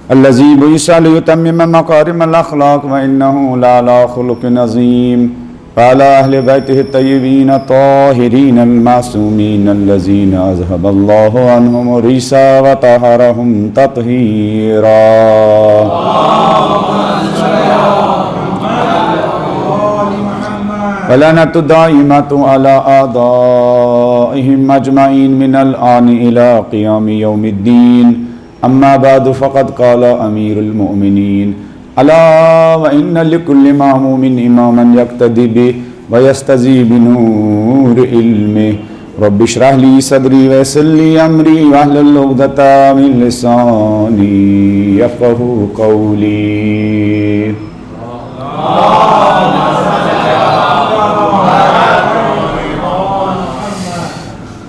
الذي بعث ليتمم مكارم الأخلاق وإنه لعلى خلق عظيم وعلى أهل بيته الطيبين الطاهرين المعصومين الذين أذهب الله عنهم الرجس وطهرهم تطهيرا. ولعنة الدائمة على أعدائهم أجمعين من الآن إلى قيام يوم الدين. أما بعد فقد قال أمير المؤمنين ألا وإن لكل مأموم إماما يقتدي به ويستزي بنور علمه. رب اشرح لي صدري ويسر لي أمري واحلل عقدة من لساني يفقهوا قولي.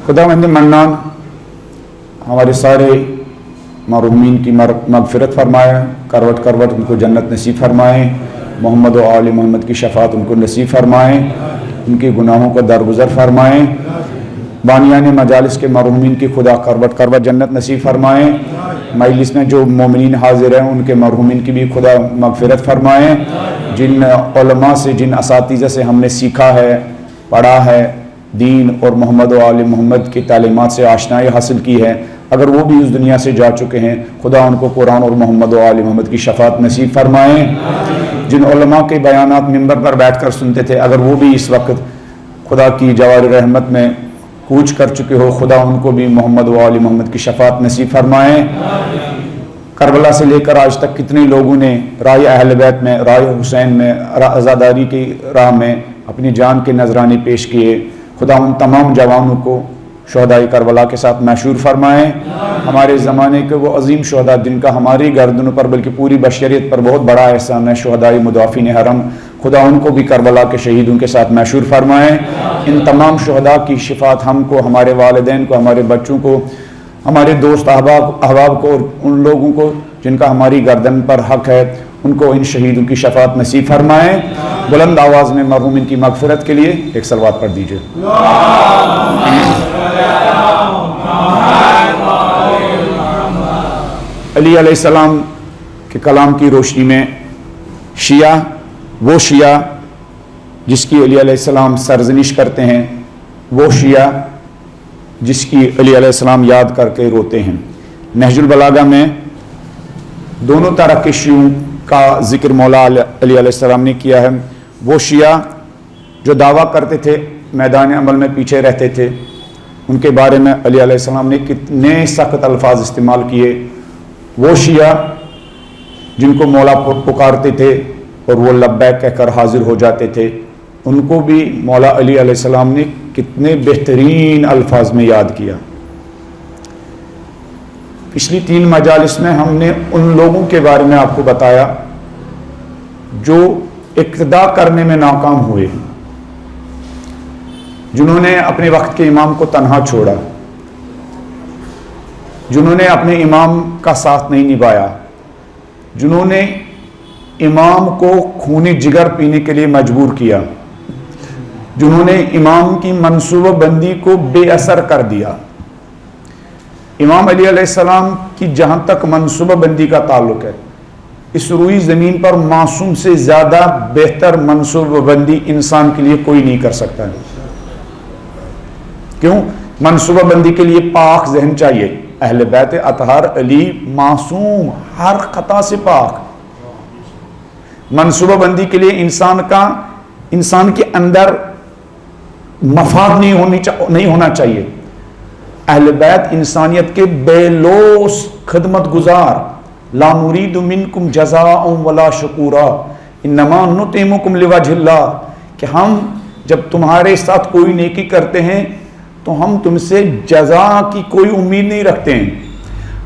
خداوند منان ہمارے سارے مرحومین کی مغفرت فرمائے، کروٹ کروٹ ان کو جنت نصیب فرمائے، محمد و آل محمد کی شفاعت ان کو نصیب فرمائے، ان کے گناہوں کو درگزر فرمائے، بانیان مجالس کے مرحومین کی خدا کروٹ کروٹ جنت نصیب فرمائے، مجلس میں جو مومنین حاضر ہیں ان کے مرحومین کی بھی خدا مغفرت فرمائے، جن علماء سے جن اساتذہ سے ہم نے سیکھا ہے، پڑھا ہے، دین اور محمد و آل محمد کی تعلیمات سے آشنائی حاصل کی ہے، اگر وہ بھی اس دنیا سے جا چکے ہیں خدا ان کو قرآن اور محمد و آل محمد کی شفاعت نصیب فرمائیں۔ جن علماء کے بیانات منبر پر بیٹھ کر سنتے تھے اگر وہ بھی اس وقت خدا کی جوار رحمت میں کوچ کر چکے ہو خدا ان کو بھی محمد و آل محمد کی شفاعت نصیب فرمائیں۔ کربلا سے لے کر آج تک کتنے لوگوں نے رائے اہل بیت میں، رائے حسین میں، عزاداری کی راہ میں اپنی جان کے نذرانے پیش کیے، خدا ان تمام جوانوں کو شہداء کربلا کے ساتھ محشور فرمائیں۔ ہمارے زمانے کے وہ عظیم شہداء جن کا ہماری گردنوں پر بلکہ پوری بشریت پر بہت بڑا احسان ہے، شہداء مدافعین حرم، خدا ان کو بھی کربلا کے شہیدوں کے ساتھ محشور فرمائیں۔ ان تمام شہداء کی شفاعت ہم کو، ہمارے والدین کو، ہمارے بچوں کو، ہمارے دوست احباب کو اور ان لوگوں کو جن کا ہماری گردن پر حق ہے ان کو ان شہیدوں کی شفاعت نصیب فرمائیں۔ بلند آواز میں مرحومین کی مغفرت کے لیے ایک صلوات پڑھ دیجئے۔ علی علیہ السلام کے کلام کی روشنی میں شیعہ، وہ شیعہ جس کی علی علیہ السلام سرزنش کرتے ہیں، وہ شیعہ جس کی علی علیہ السلام یاد کر کے روتے ہیں۔ نہج البلاغہ میں دونوں طرح کے شیعوں کا ذکر مولا علی علیہ السلام نے کیا ہے۔ وہ شیعہ جو دعویٰ کرتے تھے میدان عمل میں پیچھے رہتے تھے، ان کے بارے میں علی علیہ السلام نے کتنے سخت الفاظ استعمال کیے۔ وہ شیعہ جن کو مولا پکارتے تھے اور وہ لبیک کہہ کر حاضر ہو جاتے تھے، ان کو بھی مولا علی علیہ السلام نے کتنے بہترین الفاظ میں یاد کیا۔ پچھلی 3 مجالس میں ہم نے ان لوگوں کے بارے میں آپ کو بتایا جو اقتداء کرنے میں ناکام ہوئے، جنہوں نے اپنے وقت کے امام کو تنہا چھوڑا، جنہوں نے اپنے امام کا ساتھ نہیں نبھایا، جنہوں نے امام کو خون جگر پینے کے لیے مجبور کیا، جنہوں نے امام کی منصوبہ بندی کو بے اثر کر دیا۔ امام علی علیہ السلام کی جہاں تک منصوبہ بندی کا تعلق ہے، اس روئی زمین پر معصوم سے زیادہ بہتر منصوبہ بندی انسان کے لیے کوئی نہیں کر سکتا ہے۔ کیوں؟ منصوبہ بندی کے لیے پاک ذہن چاہیے۔ اہل بیت اطہار علی معصوم، ہر خطا سے پاک۔ منصوبہ بندی کے لیے انسان کے اندر مفاد نہیں ہونا چاہیے۔ اہل بیت انسانیت کے بے لوث خدمت گزار، لا نرید منکم جزاء ولا شکورا انما نطعمکم لوجہ اللہ، کہ ہم جب تمہارے ساتھ کوئی نیکی کرتے ہیں تو ہم تم سے جزا کی کوئی امید نہیں رکھتے ہیں،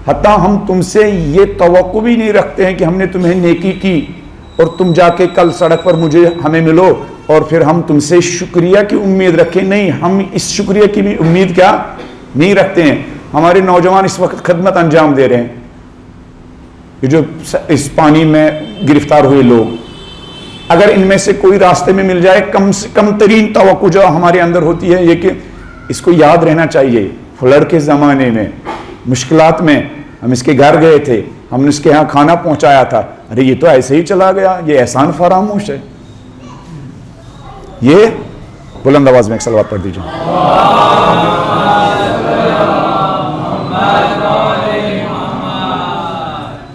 حتیٰ ہم تم سے یہ توقع بھی نہیں رکھتے ہیں کہ ہم نے تمہیں نیکی کی اور تم جا کے کل سڑک پر ہمیں ملو اور پھر ہم تم سے شکریہ کی امید رکھیں۔ نہیں، ہم اس شکریہ کی بھی امید کیا نہیں رکھتے ہیں۔ ہمارے نوجوان اس وقت خدمت انجام دے رہے ہیں، یہ جو اس پانی میں گرفتار ہوئے لوگ، اگر ان میں سے کوئی راستے میں مل جائے، کم سے کم ترین توقع جو ہمارے اندر ہوتی ہے یہ کہ اس کو یاد رہنا چاہیے فلڈ کے زمانے میں، مشکلات میں ہم اس کے گھر گئے تھے، ہم نے اس کے یہاں کھانا پہنچایا تھا، ارے یہ تو ایسے ہی چلا گیا، یہ احسان فراموش ہے. یہ بلند آواز میں ایک صلوات پڑھ دیجیے.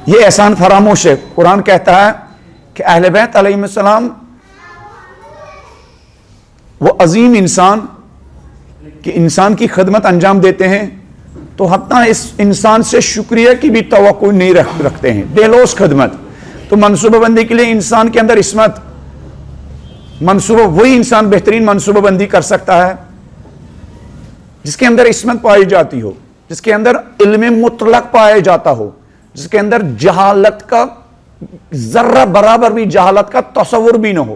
یہ احسان فراموش ہے. قرآن کہتا ہے کہ اہل بیت علیہ السلام وہ عظیم انسان کہ انسان کی خدمت انجام دیتے ہیں تو حتیٰ اس انسان سے شکریہ کی بھی توقع نہیں رکھتے ہیں، بے لوث خدمت. تو منصوبہ بندی کے لیے انسان کے اندر عصمت، وہی انسان بہترین منصوبہ بندی کر سکتا ہے جس کے اندر عصمت پائی جاتی ہو، جس کے اندر علم مطلق پایا جاتا ہو، جس کے اندر جہالت کا ذرہ برابر بھی جہالت کا تصور بھی نہ ہو.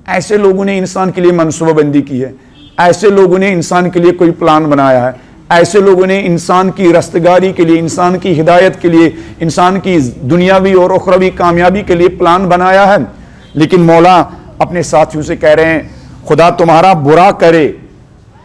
ایسے لوگوں نے انسان کے لیے منصوبہ بندی کی ہے، ایسے لوگوں نے انسان کے لیے کوئی پلان بنایا ہے، ایسے لوگوں نے انسان کی رستگاری کے لیے، انسان کی ہدایت کے لیے، انسان کی دنیاوی اور اخروی کامیابی کے لیے پلان بنایا ہے. لیکن مولا اپنے ساتھیوں سے کہہ رہے ہیں خدا تمہارا برا کرے،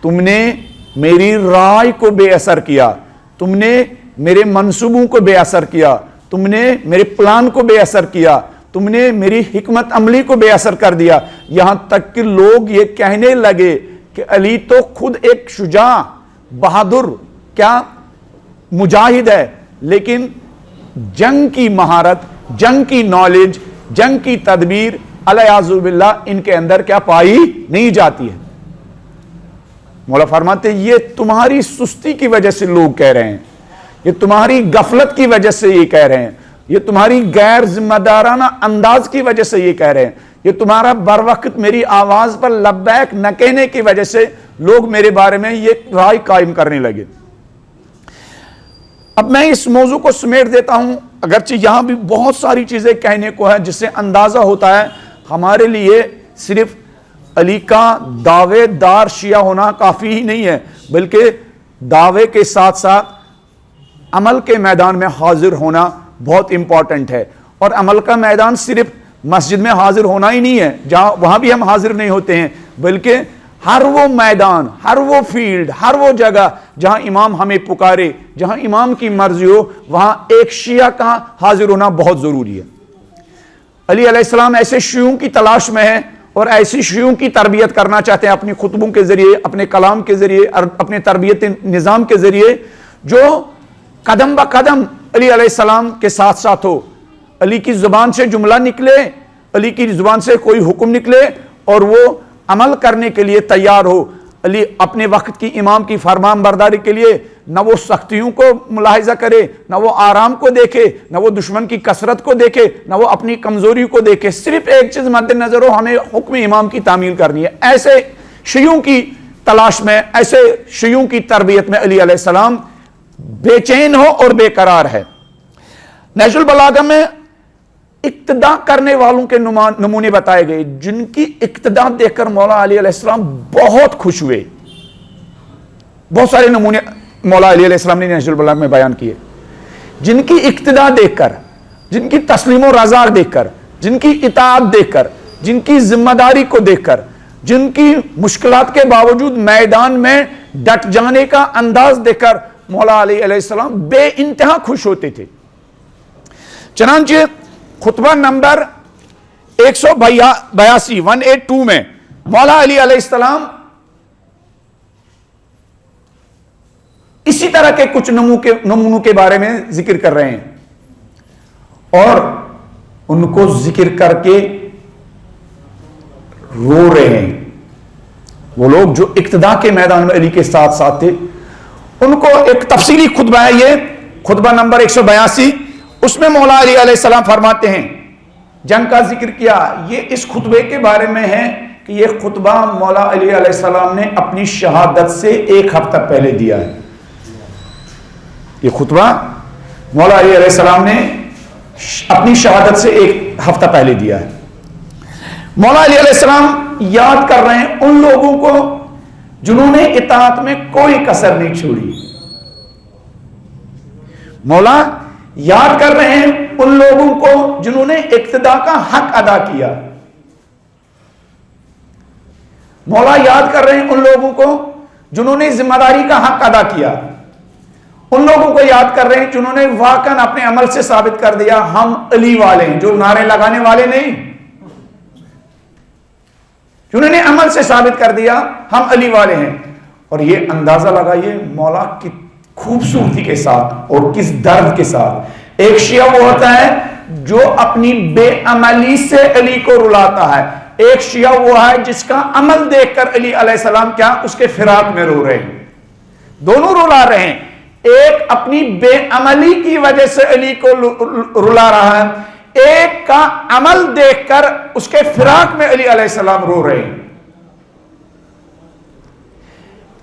تم نے میری رائے کو بے اثر کیا، تم نے میرے منصوبوں کو بے اثر کیا، تم نے میرے پلان کو بے اثر کیا، تم نے میری حکمت عملی کو بے اثر کر دیا. یہاں تک کہ لوگ یہ کہنے لگے کہ علی تو خود ایک شجاع، بہادر، کیا مجاہد ہے، لیکن جنگ کی مہارت، جنگ کی نالج، جنگ کی تدبیر الیاذ باللہ ان کے اندر کیا پائی نہیں جاتی ہے. مولا فرماتے یہ تمہاری سستی کی وجہ سے لوگ کہہ رہے ہیں، یہ تمہاری غفلت کی وجہ سے یہ کہہ رہے ہیں، یہ تمہاری غیر ذمہ دارانہ انداز کی وجہ سے یہ کہہ رہے ہیں، یہ تمہارا بر وقت میری آواز پر لبیک نہ کہنے کی وجہ سے لوگ میرے بارے میں یہ رائے قائم کرنے لگے. اب میں اس موضوع کو سمیٹ دیتا ہوں، اگرچہ یہاں بھی بہت ساری چیزیں کہنے کو ہے جس سے اندازہ ہوتا ہے ہمارے لیے صرف علی کا دعوے دار شیعہ ہونا کافی ہی نہیں ہے، بلکہ دعوے کے ساتھ ساتھ عمل کے میدان میں حاضر ہونا بہت امپورٹنٹ ہے. اور عمل کا میدان صرف مسجد میں حاضر ہونا ہی نہیں ہے جہاں وہاں بھی ہم حاضر نہیں ہوتے ہیں، بلکہ ہر وہ میدان، ہر وہ فیلڈ، ہر وہ جگہ جہاں امام ہمیں پکارے، جہاں امام کی مرضی ہو، وہاں ایک شیعہ کا حاضر ہونا بہت ضروری ہے. علی علیہ السلام ایسے شیعوں کی تلاش میں ہیں اور ایسی شیعوں کی تربیت کرنا چاہتے ہیں اپنی خطبوں کے ذریعے، اپنے کلام کے ذریعے، اپنے تربیت نظام کے ذریعے، جو قدم با قدم علی علیہ السلام کے ساتھ ساتھ ہو. علی کی زبان سے جملہ نکلے، علی کی زبان سے کوئی حکم نکلے اور وہ عمل کرنے کے لیے تیار ہو. علی اپنے وقت کی امام کی فرمان برداری کے لیے نہ وہ سختیوں کو ملاحظہ کرے، نہ وہ آرام کو دیکھے، نہ وہ دشمن کی کثرت کو دیکھے، نہ وہ اپنی کمزوری کو دیکھے. صرف ایک چیز مد نظر ہو، ہمیں حکم امام کی تعمیل کرنی ہے. ایسے شیعوں کی تلاش میں، ایسے شیعوں کی تربیت میں علی علیہ السلام بے چین ہو اور بے قرار ہے. نہج البلاغہ میں اقتداء کرنے والوں کے نمونے بتائے گئے جن کی اقتداء دیکھ کر مولا علی علیہ السلام بہت خوش ہوئے. بہت سارے نمونے مولا علی علیہ السلام نے نہج البلاغہ میں بیان کیے جن کی اقتداء دیکھ کر، جن کی تسلیم و رضا دیکھ کر، جن کی اطاعت دیکھ کر، جن کی ذمہ داری کو دیکھ کر، جن کی مشکلات کے باوجود میدان میں ڈٹ جانے کا انداز دیکھ کر مولا علی علیہ السلام بے انتہا خوش ہوتے تھے. چنانچہ خطبہ نمبر 182 میں مولا علی علیہ السلام اسی طرح کے کچھ نمونوں کے بارے میں ذکر کر رہے ہیں اور ان کو ذکر کر کے رو رہے ہیں. وہ لوگ جو اقتداء کے میدان میں علی کے ساتھ ساتھ تھے، ان کو ایک تفصیلی خطبہ ہے، یہ خطبہ نمبر 182. اس میں مولا علی علیہ السلام فرماتے ہیں، جنگ کا ذکر کیا، یہ اس خطبے کے بارے میں ہے کہ یہ خطبہ مولا علی علیہ السلام نے اپنی شہادت سے 1 ہفتہ پہلے دیا ہے. یہ خطبہ مولا علی علیہ السلام نے اپنی شہادت سے 1 ہفتہ پہلے دیا ہے. مولا علی علیہ السلام یاد کر رہے ہیں ان لوگوں کو جنہوں نے اطاعت میں کوئی کسر نہیں چھوڑی. مولا یاد کر رہے ہیں ان لوگوں کو جنہوں نے اقتداء کا حق ادا کیا. مولا یاد کر رہے ہیں ان لوگوں کو جنہوں نے ذمہ داری کا حق ادا کیا. ان لوگوں کو یاد کر رہے ہیں جنہوں نے واقعاً اپنے عمل سے ثابت کر دیا ہم علی والے ہیں، جو نعرے لگانے والے نہیں، جنہوں نے عمل سے ثابت کر دیا ہم علی والے ہیں. اور یہ اندازہ لگائیے مولا کی خوبصورتی کے ساتھ اور کس درد کے ساتھ. ایک شیعہ وہ ہوتا ہے جو اپنی بے عملی سے علی کو رلاتا ہے، ایک شیعہ وہ ہے جس کا عمل دیکھ کر علی علیہ السلام کیا اس کے فراق میں رو رہے ہیں. دونوں رلا رہے ہیں، ایک اپنی بے عملی کی وجہ سے علی کو رلا رہا ہے، ایک کا عمل دیکھ کر اس کے فراق میں علی علیہ السلام رو رہے ہیں.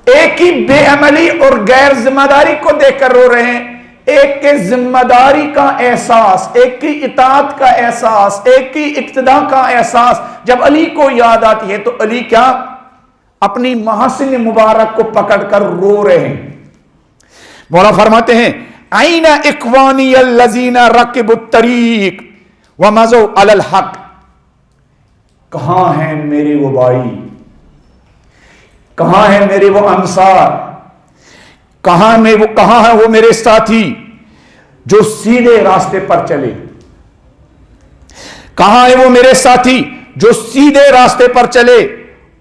ایک کی بے عملی اور غیر ذمہ داری کو دیکھ کر رو رہے ہیں، ایک کے ذمہ داری کا احساس، ایک کی اطاعت کا احساس، ایک کی اقتداء کا احساس جب علی کو یاد آتی ہے تو علی کیا اپنی محاسن مبارک کو پکڑ کر رو رہے ہیں. مولا فرماتے ہیں این اخوانی الذین رکبوا الطریق ومضوا علی الحق، کہاں ہیں میرے وہ بھائی، کہاں ہیں میرے وہ انصار، کہاں ہیں وہ میرے ساتھی جو سیدھے راستے پر چلے، کہاں ہیں وہ میرے ساتھی جو سیدھے راستے پر چلے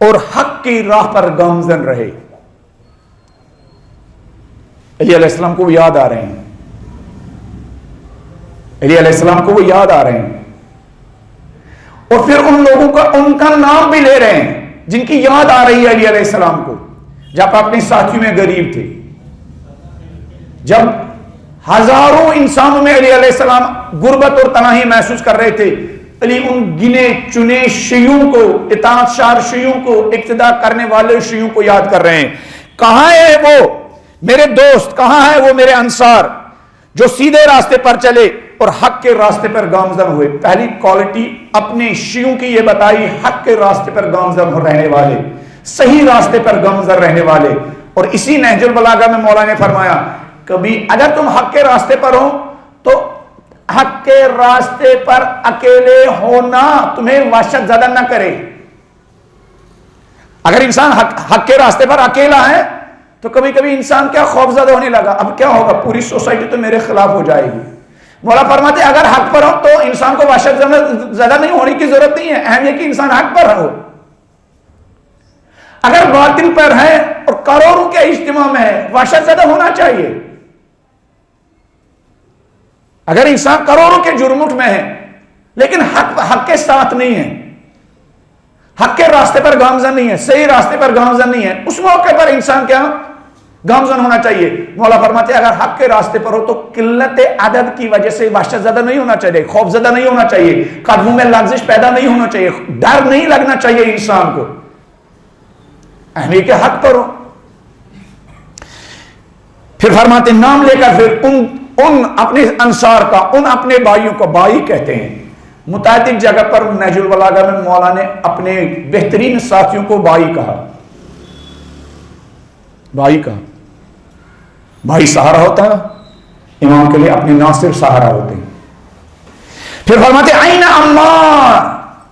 اور حق کی راہ پر گامزن رہے. علی علیہ السلام کو وہ یاد آ رہے ہیں، علی علیہ السلام کو وہ یاد آ رہے ہیں، اور پھر ان لوگوں کا ان کا نام بھی لے رہے ہیں جن کی یاد آ رہی ہے علی علیہ السلام کو. جب اپنے ساتھیوں میں غریب تھے، جب ہزاروں انسانوں میں علی علیہ السلام غربت اور تنہائی محسوس کر رہے تھے، علی ان گنے چنے شیعوں کو، اطاعت شار شیعوں کو، اقتداء کرنے والے شیعوں کو یاد کر رہے ہیں. کہاں ہے وہ میرے دوست، کہاں ہے وہ میرے انصار جو سیدھے راستے پر چلے اور حق کے راستے پر گامزن ہوئے. پہلی کوالٹی اپنے شیعوں کی یہ بتائی، حق کے راستے پر گامزن رہنے والے، صحیح راستے پر گامزن رہنے والے. اور اسی نہج البلاغہ میں مولا نے فرمایا کبھی اگر تم حق کے راستے پر ہو تو حق کے راستے پر اکیلے ہونا تمہیں وحشت زدہ نہ کرے. اگر انسان حق کے راستے پر اکیلا ہے تو کبھی کبھی انسان کیا خوف زدہ ہونے لگا، اب کیا ہوگا، پوری سوسائٹی تو میرے خلاف ہو جائے گی. مولا فرماتے اگر حق پر ہو تو انسان کو وحشت زدہ نہیں ہونے کی ضرورت نہیں ہے، اہم یہ کہ انسان حق پر ہو. اگر باطل پر ہے اور کروڑوں کے اجتماع میں ہے وحشت زدہ ہونا چاہیے. اگر انسان کروڑوں کے جرمٹ میں ہے لیکن حق کے ساتھ نہیں ہے، حق کے راستے پر گامزن نہیں ہے، صحیح راستے پر گامزن نہیں ہے، اس موقع پر انسان کیا گامزن ہونا چاہیے. مولا فرماتے ہیں اگر حق کے راستے پر ہو تو قلت عدد کی وجہ سے وحشت زدہ نہیں ہونا چاہیے، خوف زدہ نہیں ہونا چاہیے، قدموں میں لغزش پیدا نہیں ہونا چاہیے، ڈر نہیں لگنا چاہیے انسان کو، اہمیت کے حق پر ہو. پھر فرماتے ہیں نام لے کر پھر ان اپنے انصار کا، ان اپنے بھائیوں کو بھائی کہتے ہیں. متعدد جگہ پر نہج البلاغہ میں مولا نے اپنے بہترین ساتھیوں کو بھائی کہا. بھائی کہا، بھائی سہارا ہوتا ہے امام کے لیے، اپنے ناصر سہارا ہوتے ہیں. پھر فرماتے آئین عمار،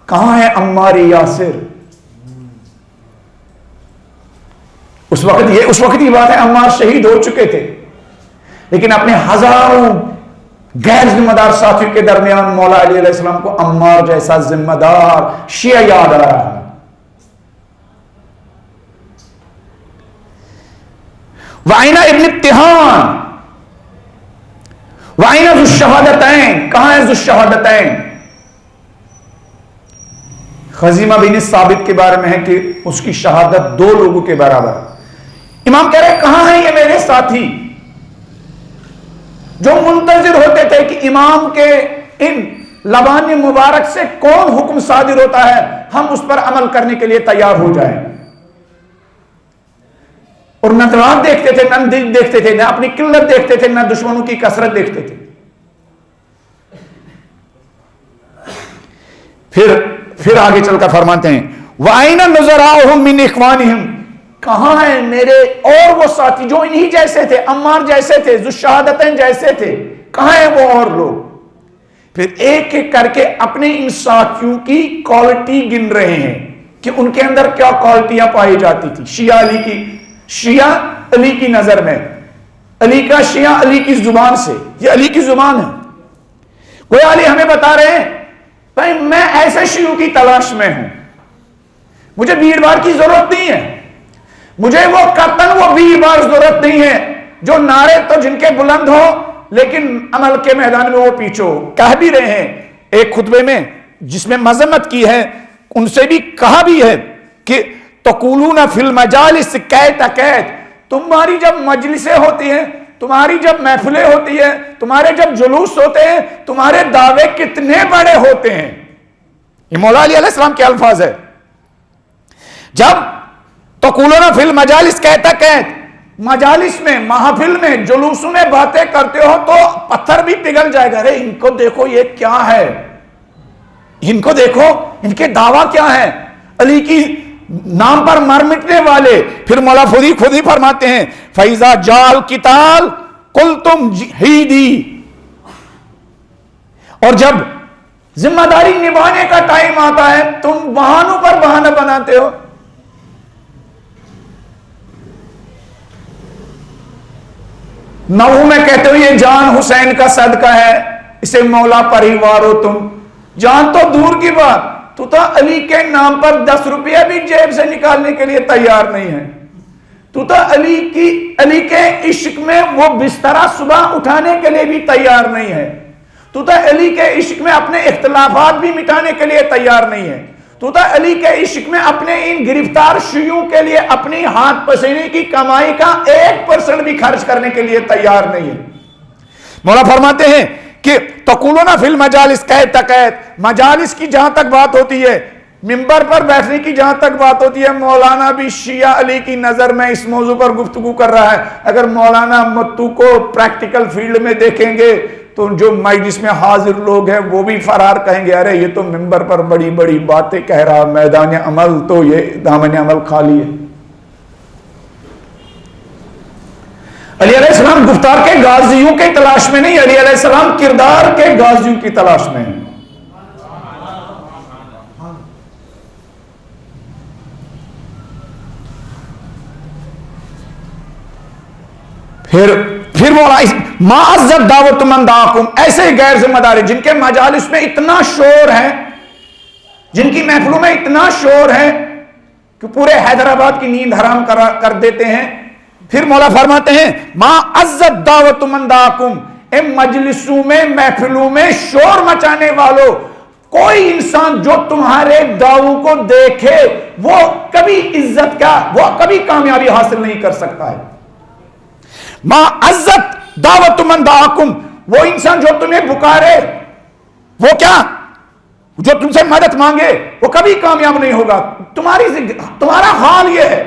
کہاں ہے عمار یاسر. اس وقت یہ بات ہے عمار شہید ہو چکے تھے لیکن اپنے ہزاروں غیر ذمہ دار ساتھیوں کے درمیان مولا علی علیہ السلام کو عمار جیسا ذمہ دار شیعہ یاد آ رہا ہے. وَأَيْنَ ابن التِّحَان وَأَيْنَ ذُو الشَّهَادَتَيْن، کہاں ہے ذو الشَّهَادَتَيْن. خزیمہ بن ثابت کے بارے میں ہے کہ اس کی شہادت 2 لوگوں کے برابر. امام کہہ رہے کہاں ہیں یہ میرے ساتھی جو منتظر ہوتے تھے کہ امام کے ان لبان مبارک سے کون حکم صادر ہوتا ہے ہم اس پر عمل کرنے کے لیے تیار ہو جائیں. اور نہ رات دیکھتے تھے، نہ دن دیکھتے تھے، نہ اپنی قلت دیکھتے تھے، نہ دشمنوں کی کثرت دیکھتے تھے. پھر آگے چل کر فرماتے ہیں وَأَيْنَ نُظَرَاؤُهُم مِّنْ إِخْوَانِهِمْ، کہاں ہیں میرے اور وہ ساتھی جو انہی جیسے تھے، عمار جیسے تھے، ذو الشہادتین جیسے تھے، کہاں ہیں وہ اور لوگ. پھر ایک ایک کر کے اپنے ان ساتھیوں کی کوالٹی گن رہے ہیں کہ ان کے اندر کیا کوالٹیاں پائی جاتی تھی. شیعہ علی کی نظر میں علی کا شیعہ علی کی زبان سے، یہ علی کی زبان ہے. کوئی علی ہمیں بتا رہے ہیں بھائی میں ایسے شیعوں کی تلاش میں ہوں، مجھے بھیڑ بھاڑ کی ضرورت نہیں ہے، مجھے وہ قطن وہ بھیڑ بھاڑ ضرورت نہیں ہے جو نعرے تو جن کے بلند ہو لیکن عمل کے میدان میں وہ پیچھے ہو. کہہ بھی رہے ہیں ایک خطبے میں جس میں مذمت کی ہے، ان سے بھی کہا بھی ہے کہ تقولون فی المجالس کیت کیت، تمہاری جب مجلسیں ہوتی ہیں، تمہاری جب محفلیں ہوتی ہیں، تمہارے جب جلوس ہوتے ہیں، تمہارے دعوے کتنے بڑے ہوتے ہیں. یہ مولا علی علیہ السلام کے الفاظ ہے. جب تقولون فی المجالس کیت کیت، مجالس میں، محفل میں، جلوسوں میں باتیں کرتے ہو تو پتھر بھی پگھل جائے گا. ارے ان کو دیکھو یہ کیا ہے، ان کو دیکھو ان کے دعویٰ کیا ہے، علی کی نام پر مر مٹنے والے. پھر مولا خود ہی فرماتے ہیں فیضا جال قتال کل تم ہیدی، اور جب ذمہ داری نبھانے کا ٹائم آتا ہے تم بہانوں پر بہانہ بناتے ہو. نحو میں کہتے ہو یہ جان حسین کا صدقہ ہے، اسے مولا پر ہی وارو. تم جان تو دور کی بات، تو علی کے نام پر 10 روپیہ بھی جیب سے نکالنے کے لیے تیار نہیں ہے. تو علی کے عشق میں وہ بسترا صبح اٹھانے کے لیے بھی تیار نہیں ہے. تو علی کے عشق میں اپنے اختلافات بھی مٹانے کے لیے تیار نہیں ہے. تو علی کے عشق میں اپنے ان گرفتار شیعوں کے لیے اپنی ہاتھ پسینے کی کمائی کا 1% بھی خرچ کرنے کے لیے تیار نہیں ہے. مولا فرماتے ہیں کہ تقولون فی المجالس کیت کیت، مجالس کی جہاں تک بات ہوتی ہے، منبر پر بیٹھنے کی جہاں تک بات ہوتی ہے، مولانا بھی شیعہ علی کی نظر میں اس موضوع پر گفتگو کر رہا ہے. اگر مولانا متو کو پریکٹیکل فیلڈ میں دیکھیں گے تو جو مجلس میں حاضر لوگ ہیں وہ بھی فرار کہیں گے ارے یہ تو منبر پر بڑی بڑی باتیں کہہ رہا، میدان عمل تو یہ دامن عمل خالی ہے. علی علیہ السلام گفتار کے غازیوں کے تلاش میں نہیں، علی علیہ السلام کردار کے غازیوں کی تلاش میں ہیں. پھر مولا ما عزت دعوت من دعاکم، ایسے غیر ذمہ داری جن کے مجالس میں اتنا شور ہے، جن کی محفلوں میں اتنا شور ہے کہ پورے حیدرآباد کی نیند حرام کر دیتے ہیں. پھر مولا فرماتے ہیں ما عزت دعوت من دعاکم، اے مجلسوں میں محفلوں میں شور مچانے والوں، کوئی انسان جو تمہارے دعووں کو دیکھے وہ کبھی عزت کا، وہ کبھی کامیابی حاصل نہیں کر سکتا ہے. ما عزت دعوت من دعاکم، وہ انسان جو تمہیں پکارے، وہ کیا، جو تم سے مدد مانگے وہ کبھی کامیاب نہیں ہوگا. تمہارا حال یہ ہے،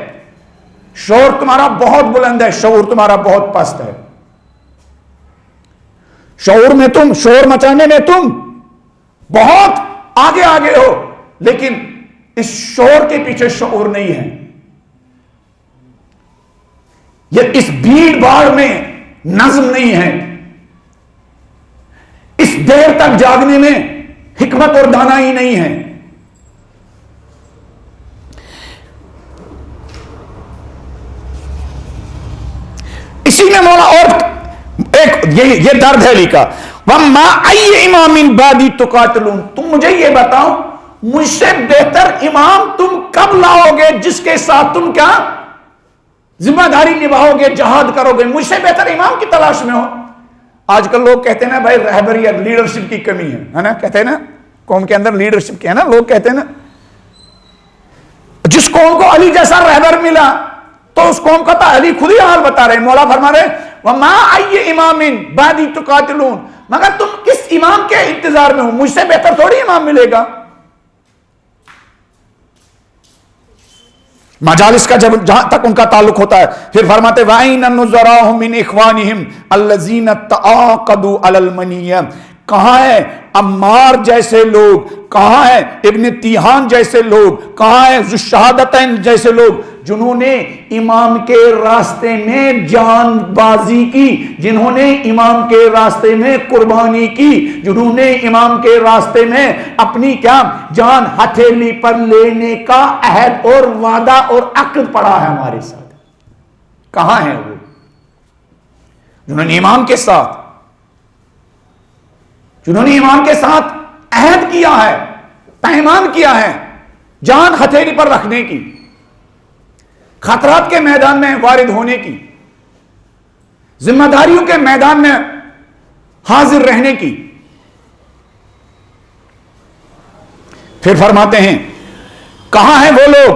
شور تمہارا بہت بلند ہے، شعور تمہارا بہت پست ہے. شعور میں تم، شور مچانے میں تم بہت آگے آگے ہو، لیکن اس شور کے پیچھے شعور نہیں ہے. یہ اس بھیڑ بھاڑ میں نظم نہیں ہے، اس دیر تک جاگنے میں حکمت اور دانائی نہیں ہے. اسی میں مولا اور ایک یہ درد ہے علی کا، وَمَا أَيِّ إِمَامٍ بَعْدِي تُقَاتِلُونَ، تم مجھے یہ بتاؤ مجھ سے بہتر امام تم کب لاؤ گے جس کے ساتھ تم کیا ذمہ داری نبھاؤ گے، جہاد کرو گے. مجھ سے بہتر امام کی تلاش میں ہو. آج کل لوگ کہتے ہیں نا بھائی رہبریت، لیڈرشپ کی کمی ہے نا، کہتے ہیں نا قوم کے اندر لیڈرشپ کی ہے نا، لوگ کہتے ہیں نا جس قوم کو علی جیسا رہبر ملا تو اس قوم کا تو علی خود ہی حال بتا رہے ہیں. مولا فرما رہے وَمَا أَيِّ إِمَامٍ بَعْدِي تُقَاتِلُونَ، مگر تم کس امام کے انتظار میں ہو، مجھ سے بہتر تھوڑی امام ملے گا. مجالس کا جہاں تک ان کا تعلق ہوتا ہے. پھر فرماتے وَأَيْنَ النُّظَرَاءُ مِنْ إِخْوَانِهِمْ الَّذِينَ تَعَاقَدُوا عَلَى الْمَنِيَّةِ، کہاں ہے عمار جیسے لوگ، کہاں ہے ابن تیہان جیسے لوگ، کہاں ہے ذو الشہادتین جیسے لوگ جنہوں نے امام کے راستے میں جان بازی کی، جنہوں نے امام کے راستے میں قربانی کی، جنہوں نے امام کے راستے میں اپنی کیا جان ہتھیلی پر لینے کا عہد اور وعدہ اور عقد پڑا ہے ہمارے ساتھ. کہاں ہے وہ؟ جنہوں نے ایمان کے ساتھ عہد کیا ہے، پیمان کیا ہے جان ہتھیلی پر رکھنے کی، خطرات کے میدان میں وارد ہونے کی، ذمہ داریوں کے میدان میں حاضر رہنے کی۔ پھر فرماتے ہیں کہاں ہیں وہ لوگ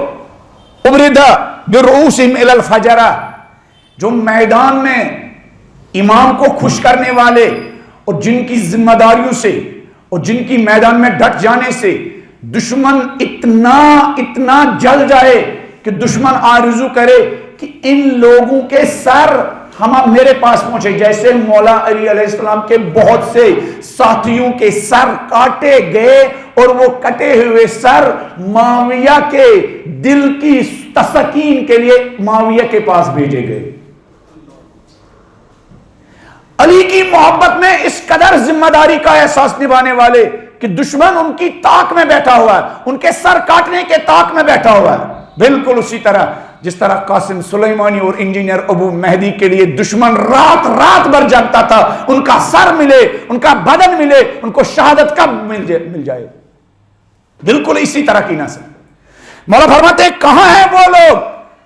ابردا برؤوسہم الی الفجرہ، جو میدان میں امام کو خوش کرنے والے اور جن کی ذمہ داریوں سے اور جن کی میدان میں ڈٹ جانے سے دشمن اتنا جل جائے کہ دشمن آرزو کرے کہ ان لوگوں کے سر میرے پاس پہنچے، جیسے مولا علی علیہ السلام کے بہت سے ساتھیوں کے سر کاٹے گئے اور وہ کٹے ہوئے سر معاویہ کے دل کی تسکین کے لیے معاویہ کے پاس بھیجے گئے۔ علی کی محبت میں اس قدر ذمہ داری کا احساس نبھانے والے کہ دشمن ان کی طاق میں بیٹھا ہوا ہے، ان کے سر کاٹنے کے طاق میں بیٹھا ہوا ہے۔ بالکل اسی طرح جس طرح قاسم سلیمانی اور انجینئر ابو مہدی کے لیے دشمن رات بھر جاگتا تھا، ان کا سر ملے، ان کا بدن ملے، ان کو شہادت کب مل جائے۔ بالکل اسی طرح کی نہ سب مولا فرماتے ہیں کہاں ہیں وہ لوگ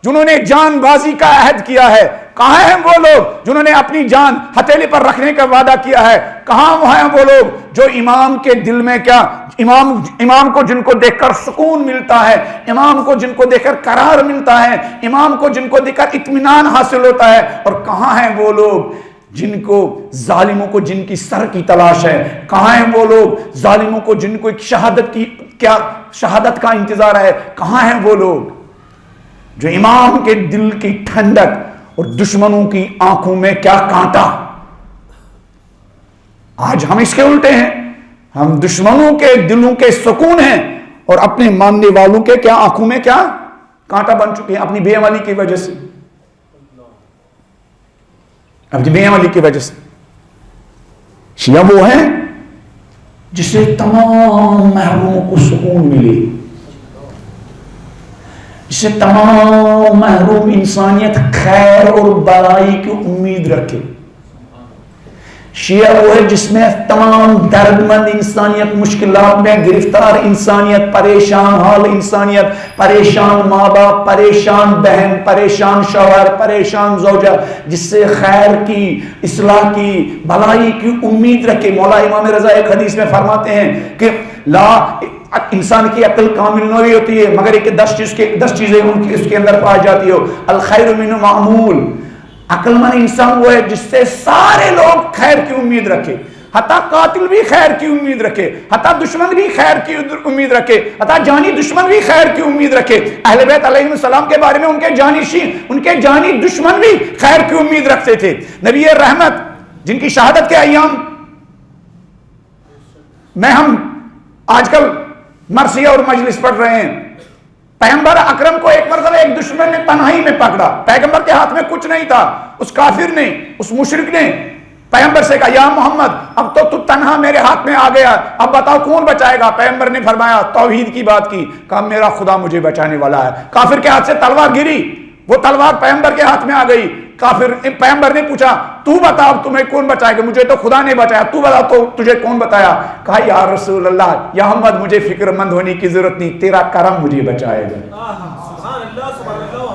جنہوں نے جان بازی کا عہد کیا ہے، کہاں ہیں وہ لوگ جنہوں نے اپنی جان ہتھیلی پر رکھنے کا وعدہ کیا ہے، کہاں ہیں وہ لوگ جو امام کے دل میں کیا امام کو جن کو دیکھ کر سکون ملتا ہے، امام کو جن کو دیکھ کر قرار ملتا ہے، امام کو جن کو دیکھ کر اطمینان حاصل ہوتا ہے، اور کہاں ہیں وہ لوگ جن کو ظالموں کو جن کی سر کی تلاش ہے، کہاں ہیں وہ لوگ ظالموں کو جن کو ایک شہادت کا انتظار ہے، کہاں ہیں وہ لوگ جو امام کے دل کی ٹھنڈک اور دشمنوں کی آنکھوں میں کیا کانٹا۔ آج ہم اس کے الٹے ہیں، ہم دشمنوں کے دلوں کے سکون ہیں اور اپنے ماننے والوں کے کیا آنکھوں میں کیا کانٹا بن چکے ہیں، اپنی بے عملی کی وجہ سے، اپنی بے عملی کی وجہ سے۔ شیعہ وہ ہیں جسے تمام محروموں کو سکون ملے، جسے تمام محروم انسانیت خیر اور بلائی کی امید رکھے۔ شیعہ وہ ہے جس میں تمام درد مند انسانیت، مشکلات میں گرفتار انسانیت، پریشان حال انسانیت، پریشان ماں باپ، پریشان بہن، پریشان شوہر، پریشان زوجہ، جس سے خیر کی، اصلاح کی، بھلائی کی امید رکھے۔ مولا امام رضا ایک حدیث میں فرماتے ہیں کہ انسان کی عقل کامل نہیں ہوتی ہے مگر ایک 10 چیزیں اس کے اندر پائی جاتی ہو۔ الخیر من معمول، عقل مند انسان وہ ہے جس سے سارے لوگ خیر کی امید رکھے، حتیٰ قاتل بھی خیر کی امید رکھے، حتیٰ دشمن بھی خیر کی امید رکھے، حتیٰ جانی دشمن بھی خیر کی امید رکھے۔ اہل بیت علیہ السلام کے بارے میں ان کے جانی دشمن بھی خیر کی امید رکھتے تھے۔ نبی رحمت جن کی شہادت کے ایام میں ہم آج کل مرثیہ اور مجلس پڑھ رہے ہیں، پیغمبر اکرم کو ایک مرتبہ ایک دشمن نے تنہائی میں پکڑا، پیغمبر کے ہاتھ میں کچھ نہیں تھا، اس کافر نے، اس مشرک نے پیغمبر سے کہا یا محمد اب تو تنہا میرے ہاتھ میں آ گیا، اب بتاؤ کون بچائے گا؟ پیغمبر نے فرمایا، توحید کی بات کی، کہا میرا خدا مجھے بچانے والا ہے۔ کافر کے ہاتھ سے تلوار گری، وہ تلوار پیغمبر کے ہاتھ میں آ گئی۔ پیغمبر نے پوچھا تو بتا اب تمہیں کون بچائے گا؟ مجھے تو خدا نے بچایا، تو بتا تو تجھے کون بتایا؟ کہا یا رسول اللہ، یا محمد مجھے فکر مند ہونے کی ضرورت نہیں، تیرا کرم مجھے بچائے گا۔ سبحان اللہ سبحان اللہ۔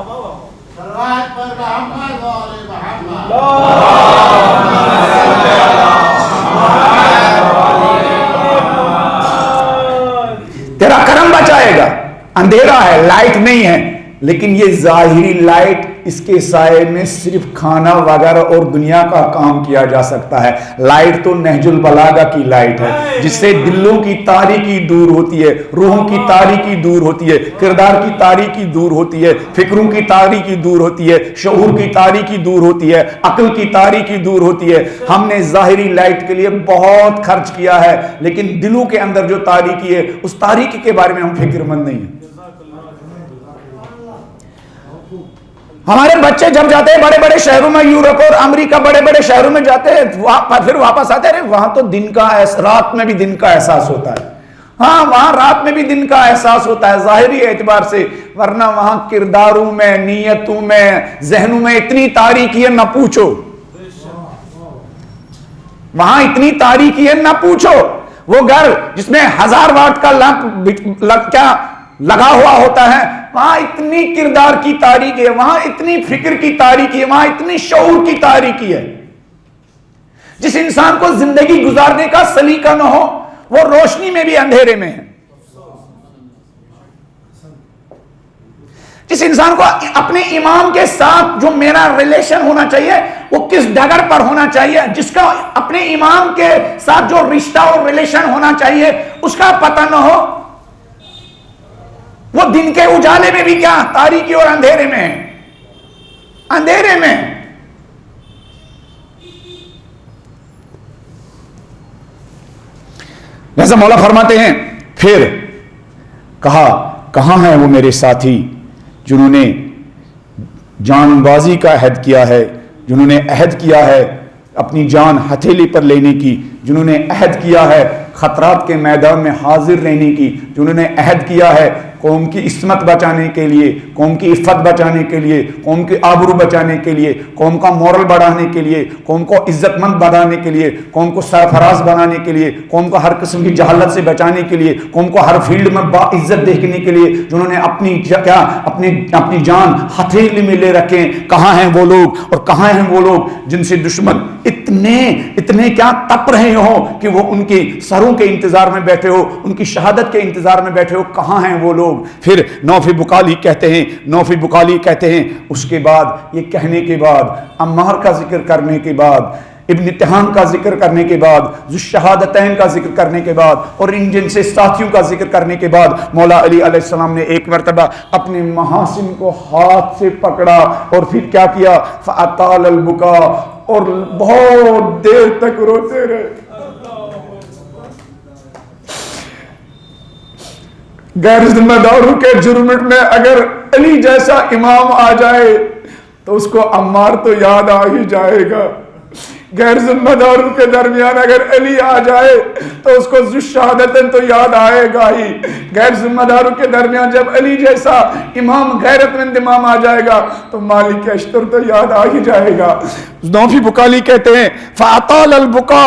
تیرا کرم بچائے گا۔ اندھیرا ہے، لائٹ نہیں ہے، لیکن یہ ظاہری لائٹ، اس کے سائے میں صرف کھانا وغیرہ اور دنیا کا کام کیا جا سکتا ہے۔ لائٹ تو نہج البلاغہ کی لائٹ ہے جس سے دلوں کی تاریکی دور ہوتی ہے، روحوں کی تاریکی دور ہوتی ہے، کردار کی تاریکی دور ہوتی ہے، فکروں کی تاریکی دور ہوتی ہے، شعور کی تاریکی دور ہوتی ہے، عقل کی تاریکی دور ہوتی ہے۔ ہم نے ظاہری لائٹ کے لیے بہت خرچ کیا ہے، لیکن دلوں کے اندر جو تاریکی ہے اس تاریکی کے بارے میں ہم فکر مند نہیں ہیں۔ ہمارے بچے جب جاتے ہیں بڑے بڑے شہروں میں، یورپ اور امریکہ بڑے بڑے شہروں میں جاتے ہیں، پھر واپس آتے ہیں، وہاں تو رات میں بھی دن کا احساس ہوتا ہے۔ ہاں وہاں رات میں بھی دن کا احساس ہوتا ہے ظاہری اعتبار سے، ورنہ وہاں کرداروں میں، نیتوں میں، ذہنوں میں اتنی تاریکی ہے نہ پوچھو۔ وہاں اتنی تاریکی ہے نہ پوچھو. وہ گھر جس میں 1000 واٹ کا لمپ کیا لگا ہوا ہوتا ہے, وہاں اتنی کردار کی تاریکی ہے, وہاں اتنی فکر کی تاریکی ہے, وہاں اتنی شعور کی تاریکی ہے. جس انسان کو زندگی گزارنے کا سلیقہ نہ ہو وہ روشنی میں بھی اندھیرے میں ہے. جس انسان کو اپنے امام کے ساتھ جو میرا ریلیشن ہونا چاہیے وہ کس ڈگر پر ہونا چاہیے, جس کا اپنے امام کے ساتھ جو رشتہ اور ریلیشن ہونا چاہیے اس کا پتہ نہ ہو, وہ دن کے اجالے میں بھی کیا تاریکی اور اندھیرے میں, اندھیرے میں. جیسا مولا فرماتے ہیں پھر کہا کہاں ہیں وہ میرے ساتھی جنہوں نے جان بازی کا عہد کیا ہے, جنہوں نے عہد کیا ہے اپنی جان ہتھیلی پر لینے کی, جنہوں نے عہد کیا ہے خطرات کے میدان میں حاضر رہنے کی, جنہوں نے عہد کیا ہے قوم کی عصمت بچانے کے لیے, قوم کی عفت بچانے کے لیے, قوم کی آبرو بچانے کے لیے, قوم کا مورل بڑھانے کے لیے, قوم کو عزت مند بنانے کے لیے, قوم کو سرفراز بنانے کے لیے, قوم کو ہر قسم کی جہالت سے بچانے کے لیے, قوم کو ہر فیلڈ میں با عزت دیکھنے کے لیے, جنہوں نے اپنی جان ہتھیلی میں لے رکھے. کہاں ہیں وہ لوگ اور کہاں ہیں وہ لوگ جن سے دشمن اتنے کیا تپ رہے ہو کہ وہ ان کے سروں کے انتظار میں بیٹھے ہو, ان کی شہادت کے انتظار میں بیٹھے ہو. کہاں ہیں وہ لوگ؟ پھر نوفی بکالی کہتے ہیں اس کے بعد یہ کہنے کے بعد, عمار کا ذکر کرنے کے بعد, ابن تہان کا ذکر کرنے کے بعد, ذو الشہادتین کا ذکر کرنے کے بعد اور ان جن سے ساتھیوں کا ذکر کرنے کے بعد مولا علی علیہ السلام نے ایک مرتبہ اپنے محاسن کو ہاتھ سے پکڑا اور پھر کیا کیا, فاطال البکا, اور بہت دیر تک روتے رہے. غیر ذمہ داروں کے جرم میں اگر علی جیسا امام آ جائے تو اس کو عمار تو یاد آ ہی جائے گا. غیر ذمہ داروں کے درمیان اگر علی آ جائے تو اس کو ذو الشہادتین تو یاد آئے گا ہی. غیر ذمہ داروں کے درمیان جب علی جیسا امام غیرت مند امام آ جائے گا تو مالک اشتر تو یاد آ ہی جائے گا. نوفی بکالی کہتے ہیں فاطال البکا,